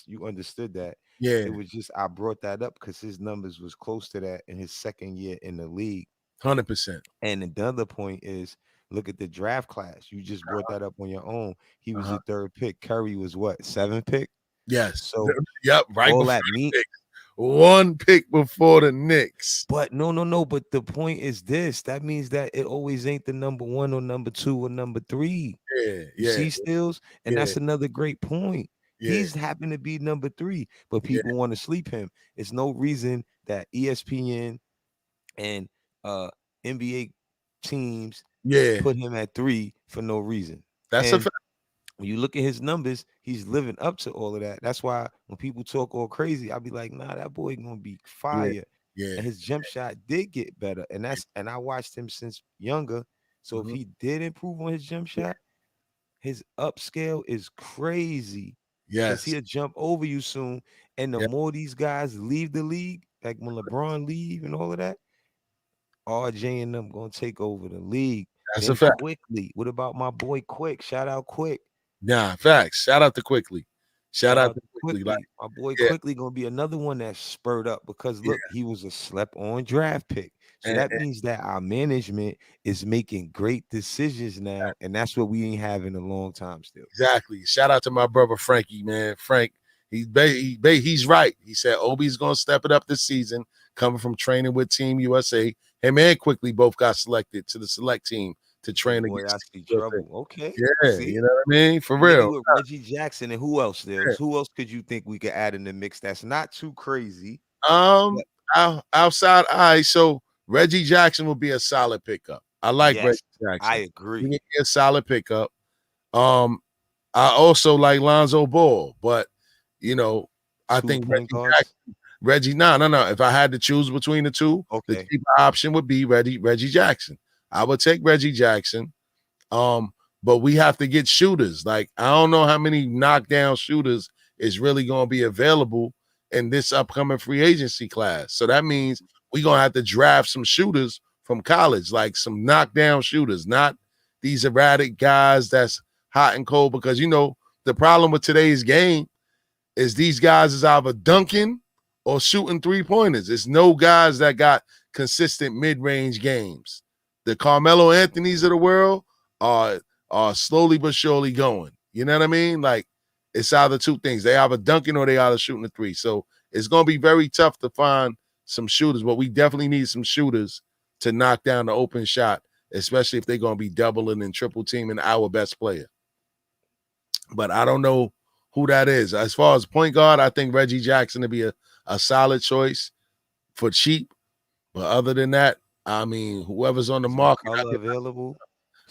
you understood that. It yeah. was just I brought that up because his numbers was close to that in his second year in the league. 100%. And the other point is look at the draft class. You just brought that up on your own. He was Uh-huh. the third pick. Curry was what, seventh pick? Yes. So Yep. Right all before that mean the Knicks. One pick before the Knicks. but no. But the point is this. That means that it always ain't the number one or number two or number three. Yeah. You Yeah. see, Stills, and Yeah. that's another great point. Yeah. He's happened to be number three, but Yeah. people want to sleep him. It's no reason that ESPN and NBA teams Yeah. put him at three for no reason. That's a And fact. when you look at his numbers, he's living up to all of that. That's why when people talk all crazy, I'll be like, nah, that boy gonna be Yeah. fire. Yeah. And his jump shot did get better. And I watched him since younger. So if Mhm. he did improve on his jump shot, his upscale is crazy because Yes. he'll jump over you soon. And the Yeah. more these guys leave the league, like when LeBron leave and all of that, RJ and them gonna take over the league. That's a Then fact. quickly, what about my boy Quick? Shout out Quick. Nah, facts. Shout out to Quickly. Shout out to Quickly. Like, my boy yeah. Quickly gonna be another one that's spurred up because look, he was a slept on draft pick. So And- that means that our management is making great decisions now, and that's what we ain't have in a long time still. Exactly. Shout out to my brother Frankie, man. Frank, he's right. He said Obi's gonna step it up this season, coming from training with Team USA. Him and Quickly both got selected to the select team to train Boy, I against see USA. trouble. Okay. Yeah, See? you know what I mean? For Maybe real. with Reggie Jackson and who else there? Yeah. Who else could you think we could add in the mix that's not too crazy? Outside, all right, so Reggie Jackson will be a solid pickup. I like Yes, Reggie Jackson. I He agree. can be a solid pickup. I also like Lonzo Ball, but you know, I Two think point Reggie guards. Jackson, no. If I had to choose between the two, the Okay. cheaper option would be Reggie Jackson. I would take Reggie Jackson. But we have to get shooters. Like, I don't know how many knockdown shooters is really going to be available in this upcoming free agency class. So that means we're going to have to draft some shooters from college, like some knockdown shooters, not these erratic guys that's hot and cold. Because, you know, the problem with today's game is these guys is either dunking or shooting three-pointers. It's no guys that got consistent mid-range games. The Carmelo Anthonys of the world are slowly but surely going. You know what I mean? Like, it's either two things. They either dunking or they either shooting the three. So it's going to be very tough to find some shooters, but we definitely need some shooters to knock down the open shot, especially if they're going to be doubling and triple teaming our best player. But I don't know who that is. As far as point guard, I think Reggie Jackson to be a solid choice for cheap. But other than that, I mean, whoever's on the market. Color available.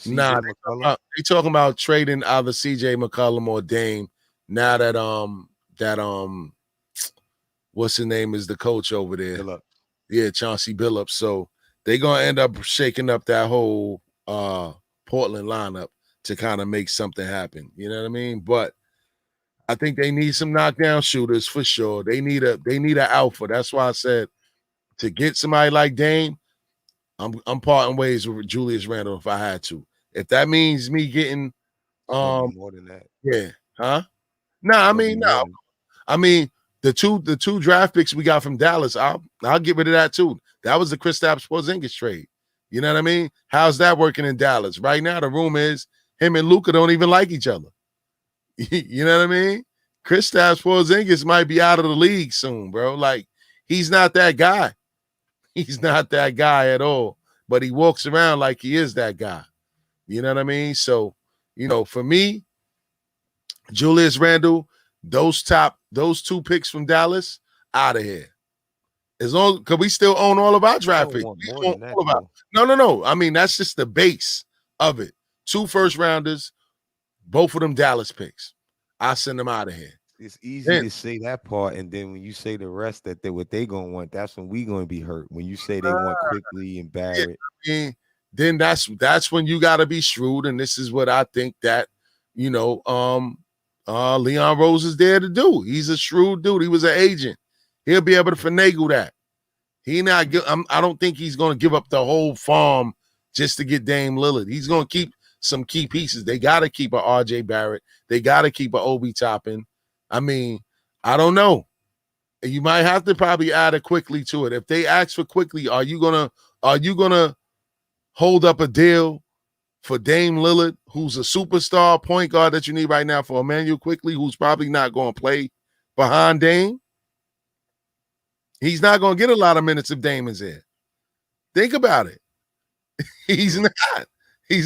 Nah, they talking about trading either CJ McCollum or Dame. Now that what's his name is the coach over there? Billups. Yeah, Chauncey Billups. So they're gonna end up shaking up that whole Portland lineup to kind of make something happen. You know what I mean? But I think they need some knockdown shooters for sure. They need an alpha. That's why I said to get somebody like Dame, I'm parting ways with Julius Randle if I had to. If that means me getting more than that. Yeah. Huh? I mean, no. I mean, the two draft picks we got from Dallas, I'll get rid of that too. That was the Kristaps Porzingis trade. You know what I mean? How's that working in Dallas? Right now, the rumor is him and Luka don't even like each other. You know what I mean? Kristaps Porzingis might be out of the league soon, bro. Like, he's not that guy. He's not that guy at all. But he walks around like he is that guy. You know what I mean? So, you know, for me, Julius Randle, those two picks from Dallas, out of here. As long because we still own all of our draft picks. No. I mean, that's just the base of it. 2 first rounders, both of them Dallas picks. I send them out of here. It's easy to say that part, and then when you say the rest that what they gonna want, that's when we gonna be hurt. When you say they want Quickly and Barrett, then that's when you got to be shrewd, and this is what I think that Leon Rose is there to do. He's a shrewd dude. He was an agent. He'll be able to finagle that. I don't think he's going to give up the whole farm just to get Dame Lillard. He's going to keep some key pieces. They got to keep a RJ Barrett. They got to keep a Obi Toppin. I mean, I don't know. You might have to probably add a Quickly to it. If they ask for Quickly, are you gonna hold up a deal for Dame Lillard, who's a superstar point guard that you need right now, for Emmanuel Quickly, who's probably not going to play behind Dame? He's not going to get a lot of minutes if Dame is there. Think about it. He's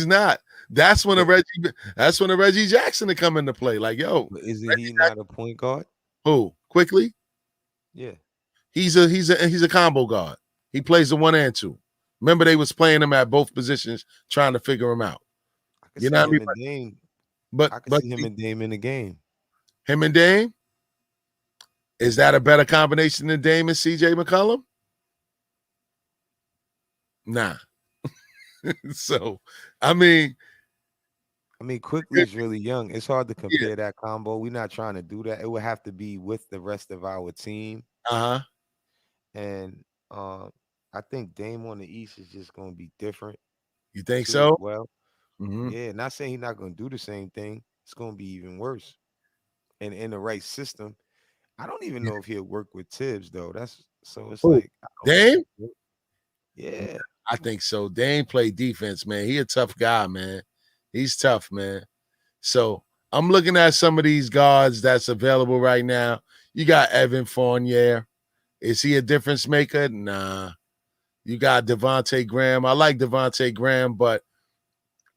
not. That's when a Reggie Jackson to come into play. Like, yo, isn't he not a point guard? Who? Quickly? Yeah. He's a combo guard. He plays the 1 and 2. Remember, they was playing him at both positions, trying to figure him out. You know what I mean? But I can see him and Dame in the game. Him and Dame? Is that a better combination than Dame and CJ McCollum? Nah. So, I mean, Quickly is really young. It's hard to compare that combo. We're not trying to do that. It would have to be with the rest of our team. And I think Dame on the East is just going to be different. You think so? Well, yeah. Not saying he's not going to do the same thing. It's going to be even worse. and in the right system. I don't even know if he'll work with Tibbs though. That's so it's Who? like I don't Dame? know. Yeah. I think so. Dame play defense, man. He a tough guy, man. He's tough, man. So I'm looking at some of these guards that's available right now. You got Evan Fournier. Is he a difference maker? Nah. You got Devontae Graham. I like Devontae Graham, but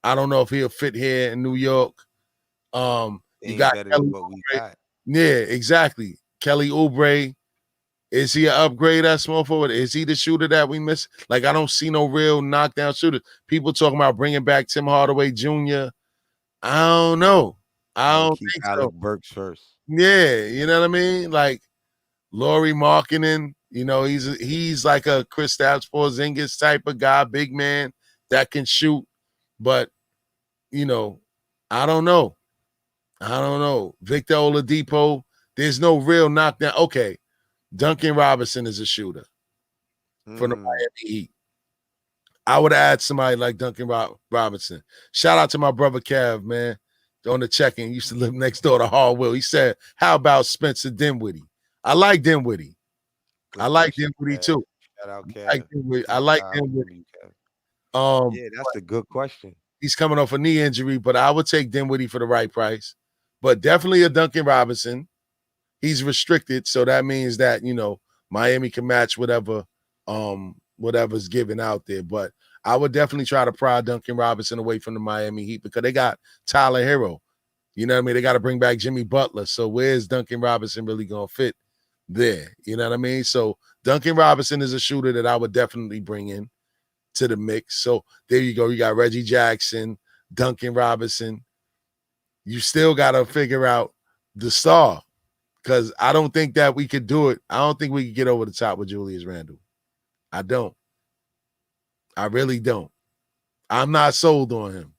I don't know if he'll fit here in New York. You Ain't got better Kelly than what we Oubre. got. Yeah, exactly. Kelly Oubre. Is he an upgrade at small forward? Is he the shooter that we miss? Like, I don't see no real knockdown shooter. People talking about bringing back Tim Hardaway Jr. I don't know. I I would don't keep think Alec so. Burks first. Yeah, you know what I mean? Like Laurie Markkinen, he's like a Kristaps Porzingis type of guy, big man that can shoot. But, I don't know. Victor Oladipo, there's no real knockdown. Okay, Duncan Robinson is a shooter for the Miami Heat. I would add somebody like Duncan Robinson. Shout out to my brother Kev, man, on the check-in. Used to live next door to Hardwill. He said, how about Spencer Dinwiddie? I like Dinwiddie. Good question, Dinwiddie Kev. too. Shout out I like Kev. Dinwiddie. I like Dinwiddie. Yeah, that's a good question. He's coming off a knee injury, but I would take Dinwiddie for the right price. But definitely a Duncan Robinson. He's restricted, so that means that Miami can match whatever's given out there. But I would definitely try to pry Duncan Robinson away from the Miami Heat because they got Tyler Hero. You know what I mean? They got to bring back Jimmy Butler. So where's Duncan Robinson really gonna fit there? You know what I mean? So Duncan Robinson is a shooter that I would definitely bring in to the mix. So there you go. You got Reggie Jackson, Duncan Robinson. You still got to figure out the star. Because I don't think that we could do it. I don't think we could get over the top with Julius Randle. I don't. I really don't. I'm not sold on him.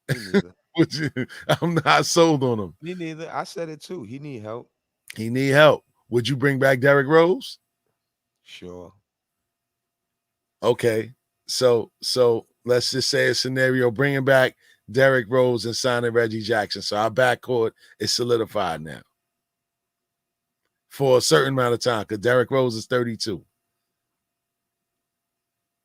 Me neither. I'm not sold on him. Me neither. I said it too. He need help. He need help. Would you bring back Derrick Rose? Sure. Okay. So let's just say a scenario, bringing back Derrick Rose and signing Reggie Jackson. So our backcourt is solidified now for a certain amount of time because Derrick Rose is 32.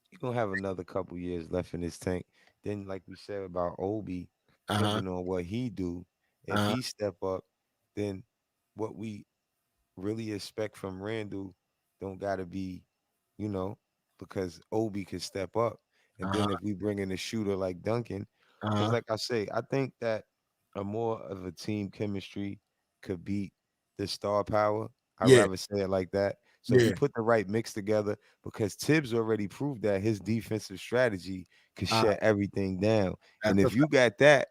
He's going to have another couple years left in his tank. Then, like we said about Obi, depending on what he do, if he step up, then what we really expect from Randall don't got to be, because Obi could step up. And then if we bring in a shooter like Duncan, because like I say, I think that a more of a team chemistry could beat the star power. I'd rather say it like that. So if you put the right mix together, because Tibbs already proved that his defensive strategy could shut everything down. And if you got that,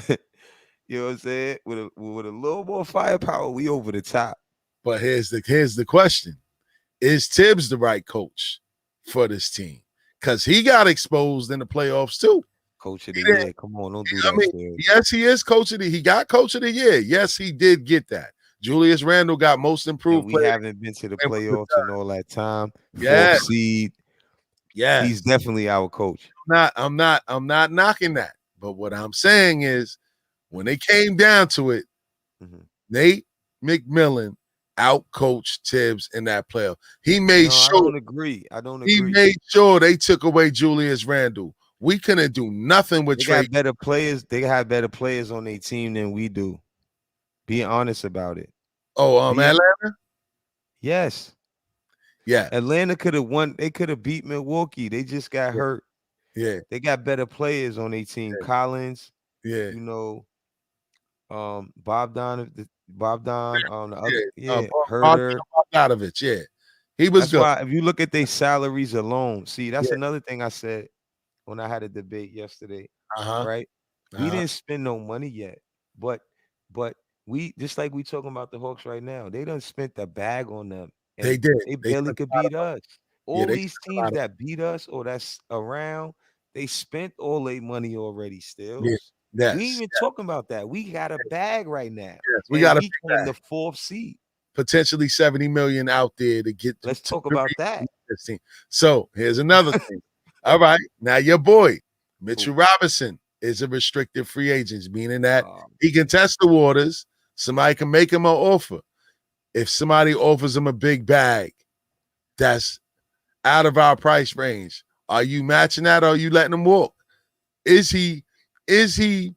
you know what I'm saying, with a little more firepower, we over the top. But here's the question. Is Tibbs the right coach for this team? Because he got exposed in the playoffs too. Coach of the year. Come on, don't do that. I mean, yes, he is coach of the. He got coach of the year. Yes, he did get that. Julius Randle got most improved. We haven't been to the playoffs in all that time. Yeah. Fourth seed. Yeah, he's definitely our coach. I'm not knocking that. But what I'm saying is, when they came down to it, Nate McMillan out-coached Tibbs in that playoff. He made sure. I don't agree. He made sure they took away Julius Randle. We couldn't do nothing with Trey. Got better players. They have better players on their team than we do. Be honest about it. Oh, Atlanta? Yes. Yeah. Atlanta could have won. They could have beat Milwaukee. They just got hurt. Yeah. They got better players on their team. Yeah. Collins. Yeah. Bogdan, the other, Herder. Bogdanovich, yeah. He was good. Why, if you look at their salaries alone, see, that's another thing I said when I had a debate yesterday. Right? We didn't spend no money yet, but we, just like we talking about the Hawks right now, they done spent the bag on them. And they did. They barely could beat us. All these teams that beat us or that's around, they spent all their money already still. Yeah. Yes. We ain't even talking about that. We got a bag right now. Yes, we got in the fourth seed. Potentially $70 million out there to get. Let's talk about that. So here's another thing. All right, now your boy Mitchell Robinson is a restricted free agent, meaning that Oh, he can test the waters. Somebody can make him an offer. If somebody offers him a big bag that's out of our price range, are you matching that or are you letting him walk? Is he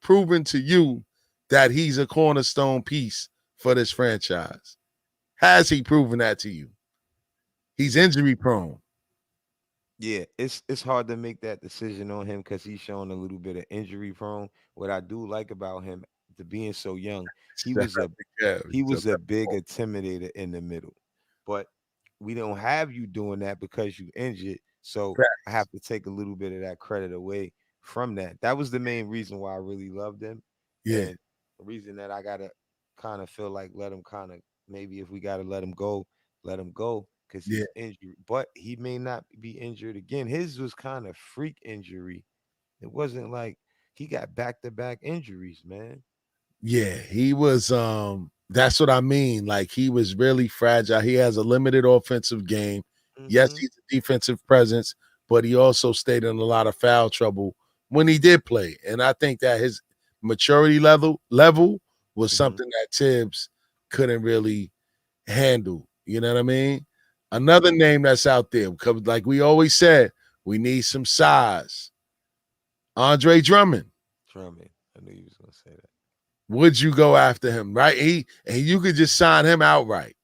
proven to you that he's a cornerstone piece for this franchise? Has he proven that to you? He's injury prone. yeah, it's hard to make that decision on him because he's showing a little bit of injury prone. What I do like about him, to being so young, he was a Yeah, he was a big intimidator in the middle. But we don't have you doing that because you injured. So I have to take a little bit of that credit away from that. That was the main reason why I really loved him. yeah, And the reason that I gotta kind of feel like let him kind of maybe if we gotta let him go because yeah. he's injured. But he may not be injured again. His was kind of freak injury. It wasn't like he got back-to-back injuries, man. Yeah, he was that's what I mean. Like he was really fragile. He has a limited offensive game. Yes, Mm-hmm. he's a defensive presence, but he also stayed in a lot of foul trouble when he did play. And I think that his maturity level was Mm-hmm. something that Tibbs couldn't really handle. You know what I mean? Mm-hmm. Another name that's out there, because like we always said, we need some size. Andre Drummond. Drummond. I knew you was gonna say that. Would you go after him, right? And you could just sign him outright.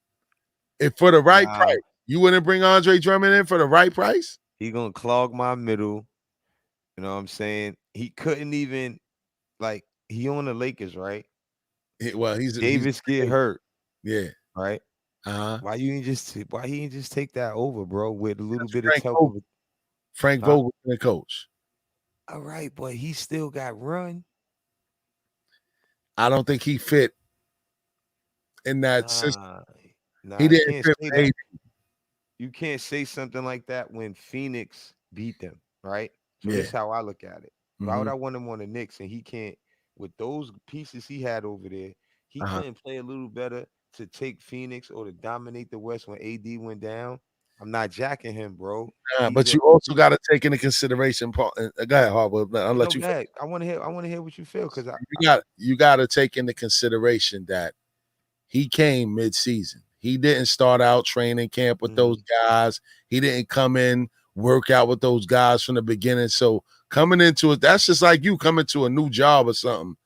If for the right Nah, price, you wouldn't bring Andre Drummond in for the right price? he gonna clog my middle. You know what I'm saying? He couldn't even like he on the Lakers, right? Well, he's Davis get hurt, yeah. right? Uh-huh. Why he ain't just take that over, bro, with a little bit of Frank help Vogel. of it? Frank Huh? Vogel, the coach. All right, but he still got run. I don't think he fit in that system. Nah, He nah, didn't can't fit say with that. AD. You can't say something like that when Phoenix beat them, right? So Yeah. this is how I look at it. Why would Mm-hmm. I want him on the Knicks and he can't with those pieces he had over there? He Uh-huh. couldn't play a little better to take Phoenix or to dominate the West when AD went down. I'm not jacking him, bro. He's But a you also got to take into consideration, Paul. Go ahead, Harvard. I'll let no. you Go finish. ahead. I want to hear what you feel because You got to take into consideration that he came mid-season. He didn't start out training camp with those Mhm. guys. He didn't come in, work out with those guys from the beginning. So coming into it, that's just like you coming to a new job or something.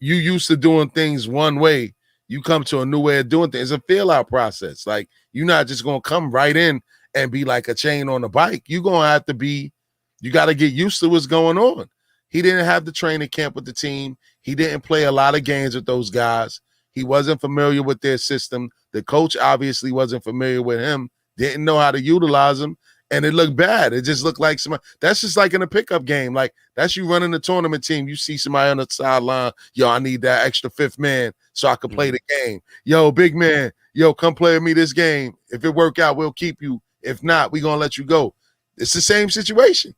You used to doing things one way. You come to a new way of doing things. It's a feel out process. Like you're not just gonna come right in and be like a chain on a bike. You're gonna have to be, you got to get used to what's going on. He didn't have the training camp with the team. He didn't play a lot of games with those guys. He wasn't familiar with their system. The coach obviously wasn't familiar with him, didn't know how to utilize him, and it looked bad. It just looked like somebody that's just like in a pickup game. Like that's you running the tournament team. You see somebody on the sideline, yo, I need that extra fifth man so I can play the game. Yo, big man, yo, come play with me this game. If it work out, we'll keep you. If not, we're gonna let you go. It's the same situation.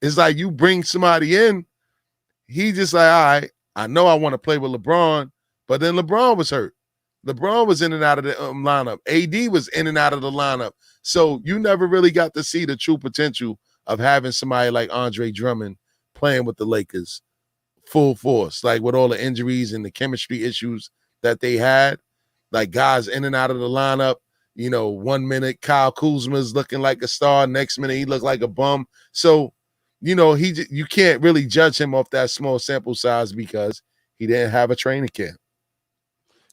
It's like you bring somebody in, he just like, all right, I know I want to play with LeBron, but then LeBron was hurt. LeBron was in and out of the lineup. AD was in and out of the lineup. So you never really got to see the true potential of having somebody like Andre Drummond playing with the Lakers full force, like with all the injuries and the chemistry issues that they had, like guys in and out of the lineup. You know, 1 minute Kyle Kuzma's looking like a star, next minute he looked like a bum. So, you know, you can't really judge him off that small sample size because he didn't have a training camp.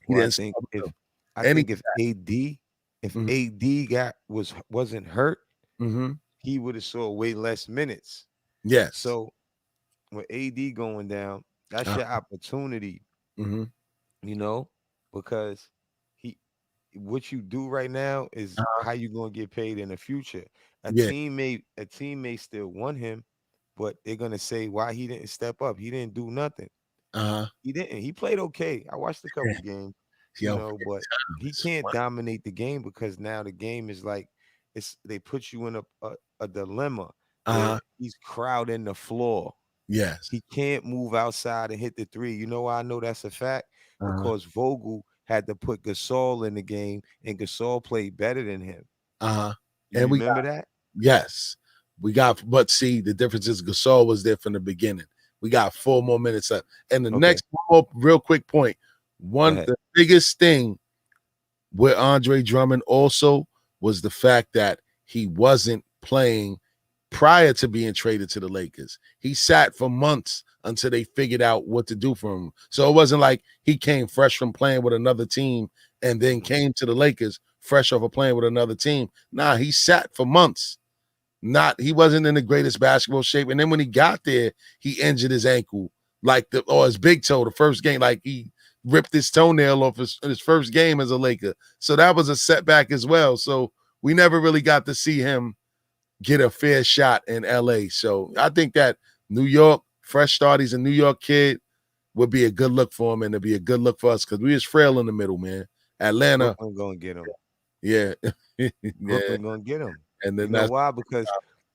He well, didn't start with them. I And think if AD wasn't hurt, he would have saw way less minutes. yes. So with AD going down, that's Uh, your opportunity, mm-hmm. you know, because he what you do right now is how you gonna get paid in the future. Yeah. A team may still want him, but they're gonna say why he didn't step up. He didn't do nothing. Uh-huh. He didn't. He played okay. I watched a couple games, you Yo, know, but he can't dominate the game because now the game is like they put you in a dilemma where uh-huh. he's crowding the floor. Yes. He can't move outside and hit the three. You know why I know that's a fact? Uh-huh. Because Vogel had to put Gasol in the game, and Gasol played better than him. Uh-huh. You And we remember that? yes. But see, the difference is Gasol was there from the beginning. We got 4 more minutes left. And the Okay. next one more real quick point. The biggest thing with Andre Drummond also was the fact that he wasn't playing prior to being traded to the Lakers. He sat for months until they figured out what to do for him. So it wasn't like he came fresh from playing with another team and then came to the Lakers fresh off of playing with another team. Nah, he sat for months. He wasn't in the greatest basketball shape. And then when he got there, he injured his ankle, or his big toe, the first game, like he ripped his toenail off his first game as a Laker. So that was a setback as well. So we never really got to see him get a fair shot in LA. So I think that New York, fresh start, he's a New York kid, would be a good look for him, and it'd be a good look for us because we was frail in the middle, man. Atlanta. Brooklyn gonna get him. Yeah. Brooklyn gonna get him. And then you know why? Because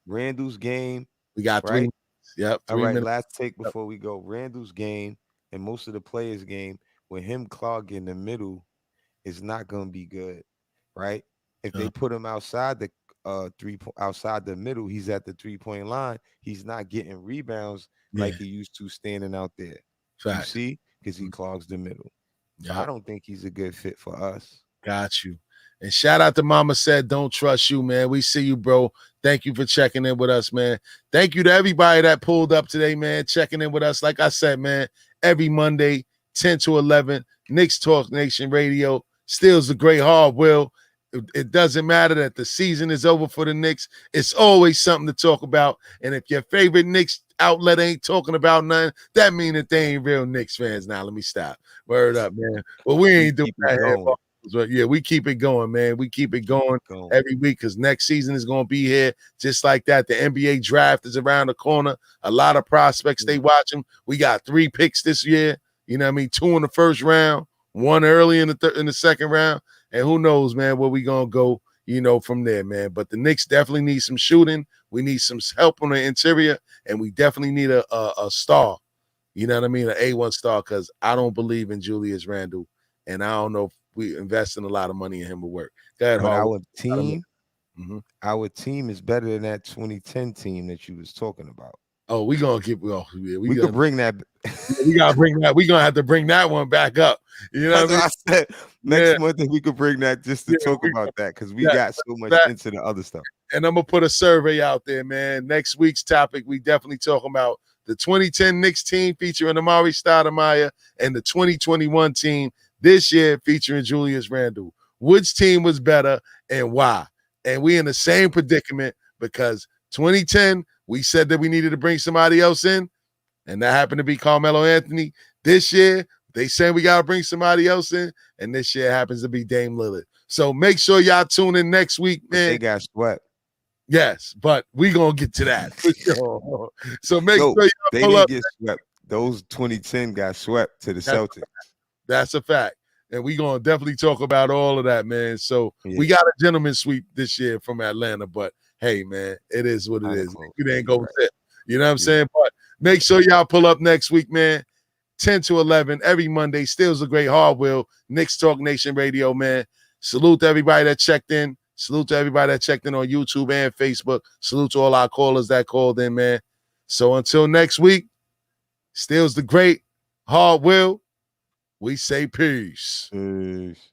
Randall's game. We got 3 minutes. Yep. 3 All right, minutes. last take before we go. Randall's game and most of the players' game with him clogging the middle is not gonna be good, right? If they put him outside the outside the middle, he's at the 3-point line. He's not getting rebounds like he used to standing out there. Fact. You see, because he clogs the middle. So Yep. I don't think he's a good fit for us. Got you. And shout out to Mama Said, don't trust you, man. We see you, bro. Thank you for checking in with us, man. Thank you to everybody that pulled up today, man, checking in with us. Like I said, man, every Monday, 10 to 11, Knicks Talk Nation Radio. Steals the great hard will. It doesn't matter that the season is over for the Knicks. It's always something to talk about. And if your favorite Knicks outlet ain't talking about nothing, that means that they ain't real Knicks fans. Now, let me stop. Word up, man. Well, we ain't doing that here. But yeah, we keep it going, man. We keep it going every week because next season is going to be here just like that. The NBA draft is around the corner. A lot of prospects, they watch them. We got 3 picks this year. You know what I mean? 2 in the first round, 1 early in the second round. And who knows, man, where we going to go, you know, from there, man. But the Knicks definitely need some shooting. We need some help on the interior. And we definitely need a star. You know what I mean? An A1 star because I don't believe in Julius Randle. And I don't know if we invest in a lot of money in him to work. Go ahead, our team is better than that 2010 team that you was talking about. Oh, we gonna keep. Oh, yeah, we could bring that. We gotta bring that. We gonna have to bring that one back up. You know what I said next month we could bring that just to talk about that because we got so much into the other stuff. And I'm gonna put a survey out there, man. Next week's topic, we definitely talking about the 2010 Knicks team featuring Amari Stoudemire and the 2021 team this year featuring Julius Randle. Which team was better and why? And we in the same predicament because 2010, we said that we needed to bring somebody else in, and that happened to be Carmelo Anthony. This year, they said we got to bring somebody else in, and this year happens to be Dame Lillard. So make sure y'all tune in next week, man. They got swept. Yes, but we going to get to that. So make sure y'all they pull didn't up. get swept. Those 2010 got swept to the Celtics. That's a fact. And we're going to definitely talk about all of that, man. So we got a gentleman sweep this year from Atlanta, but hey, man, it is what it is. It ain't go fit. You know what I'm saying? But make sure y'all pull up next week, man. 10 to 11 every Monday. Stills a great hard will. Knicks Talk Nation Radio, man. Salute to everybody that checked in. Salute to everybody that checked in on YouTube and Facebook. Salute to all our callers that called in, man. So until next week, Stills the great hard will. We say peace. Peace.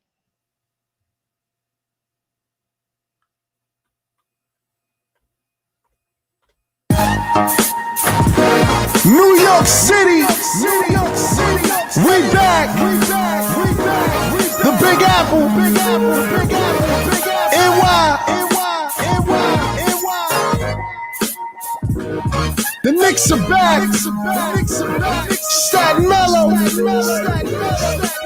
New York City, we back. The Big Apple, NY. The Knicks are back. Staten Mellow.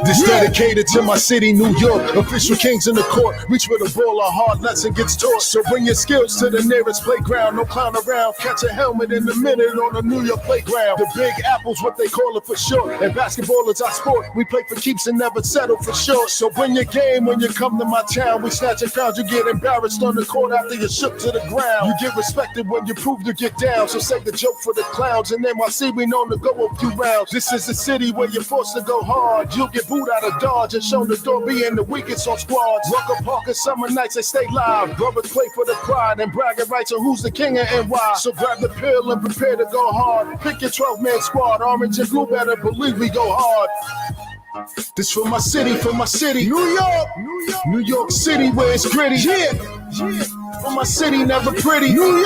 This dedicated to my city, New York. Official kings in the court. Reach with a ball, a hard lesson gets taught. So bring your skills to the nearest playground. No clown around. Catch a helmet in the minute on a New York playground. The Big Apple's what they call it for short. And basketball is our sport. We play for keeps and never settle for sure. So bring your game when you come to my town. We snatching crowds. You get embarrassed on the court after you shook to the ground. You get respected when you prove you get down. So say the joke for the clowns. And NYC, we known to go a few rounds. This is a city where you're forced to go hard. You'll get boot out of Dodge and shown the door being the weakest on squads. Rucker Park and summer nights, they stay live. Brothers play for the pride and bragging rights on who's the king of NY. So grab the pill and prepare to go hard. Pick your 12-man squad. Orange and blue, better believe we go hard. This for my city, New York, New York City where it's gritty. Yeah. For my city, never pretty. New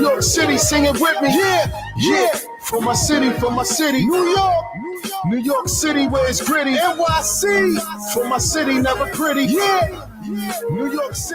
York City, sing it with me. Yeah. For my city, New York City where it's gritty. NYC, for my city, never pretty. Yeah. New York City.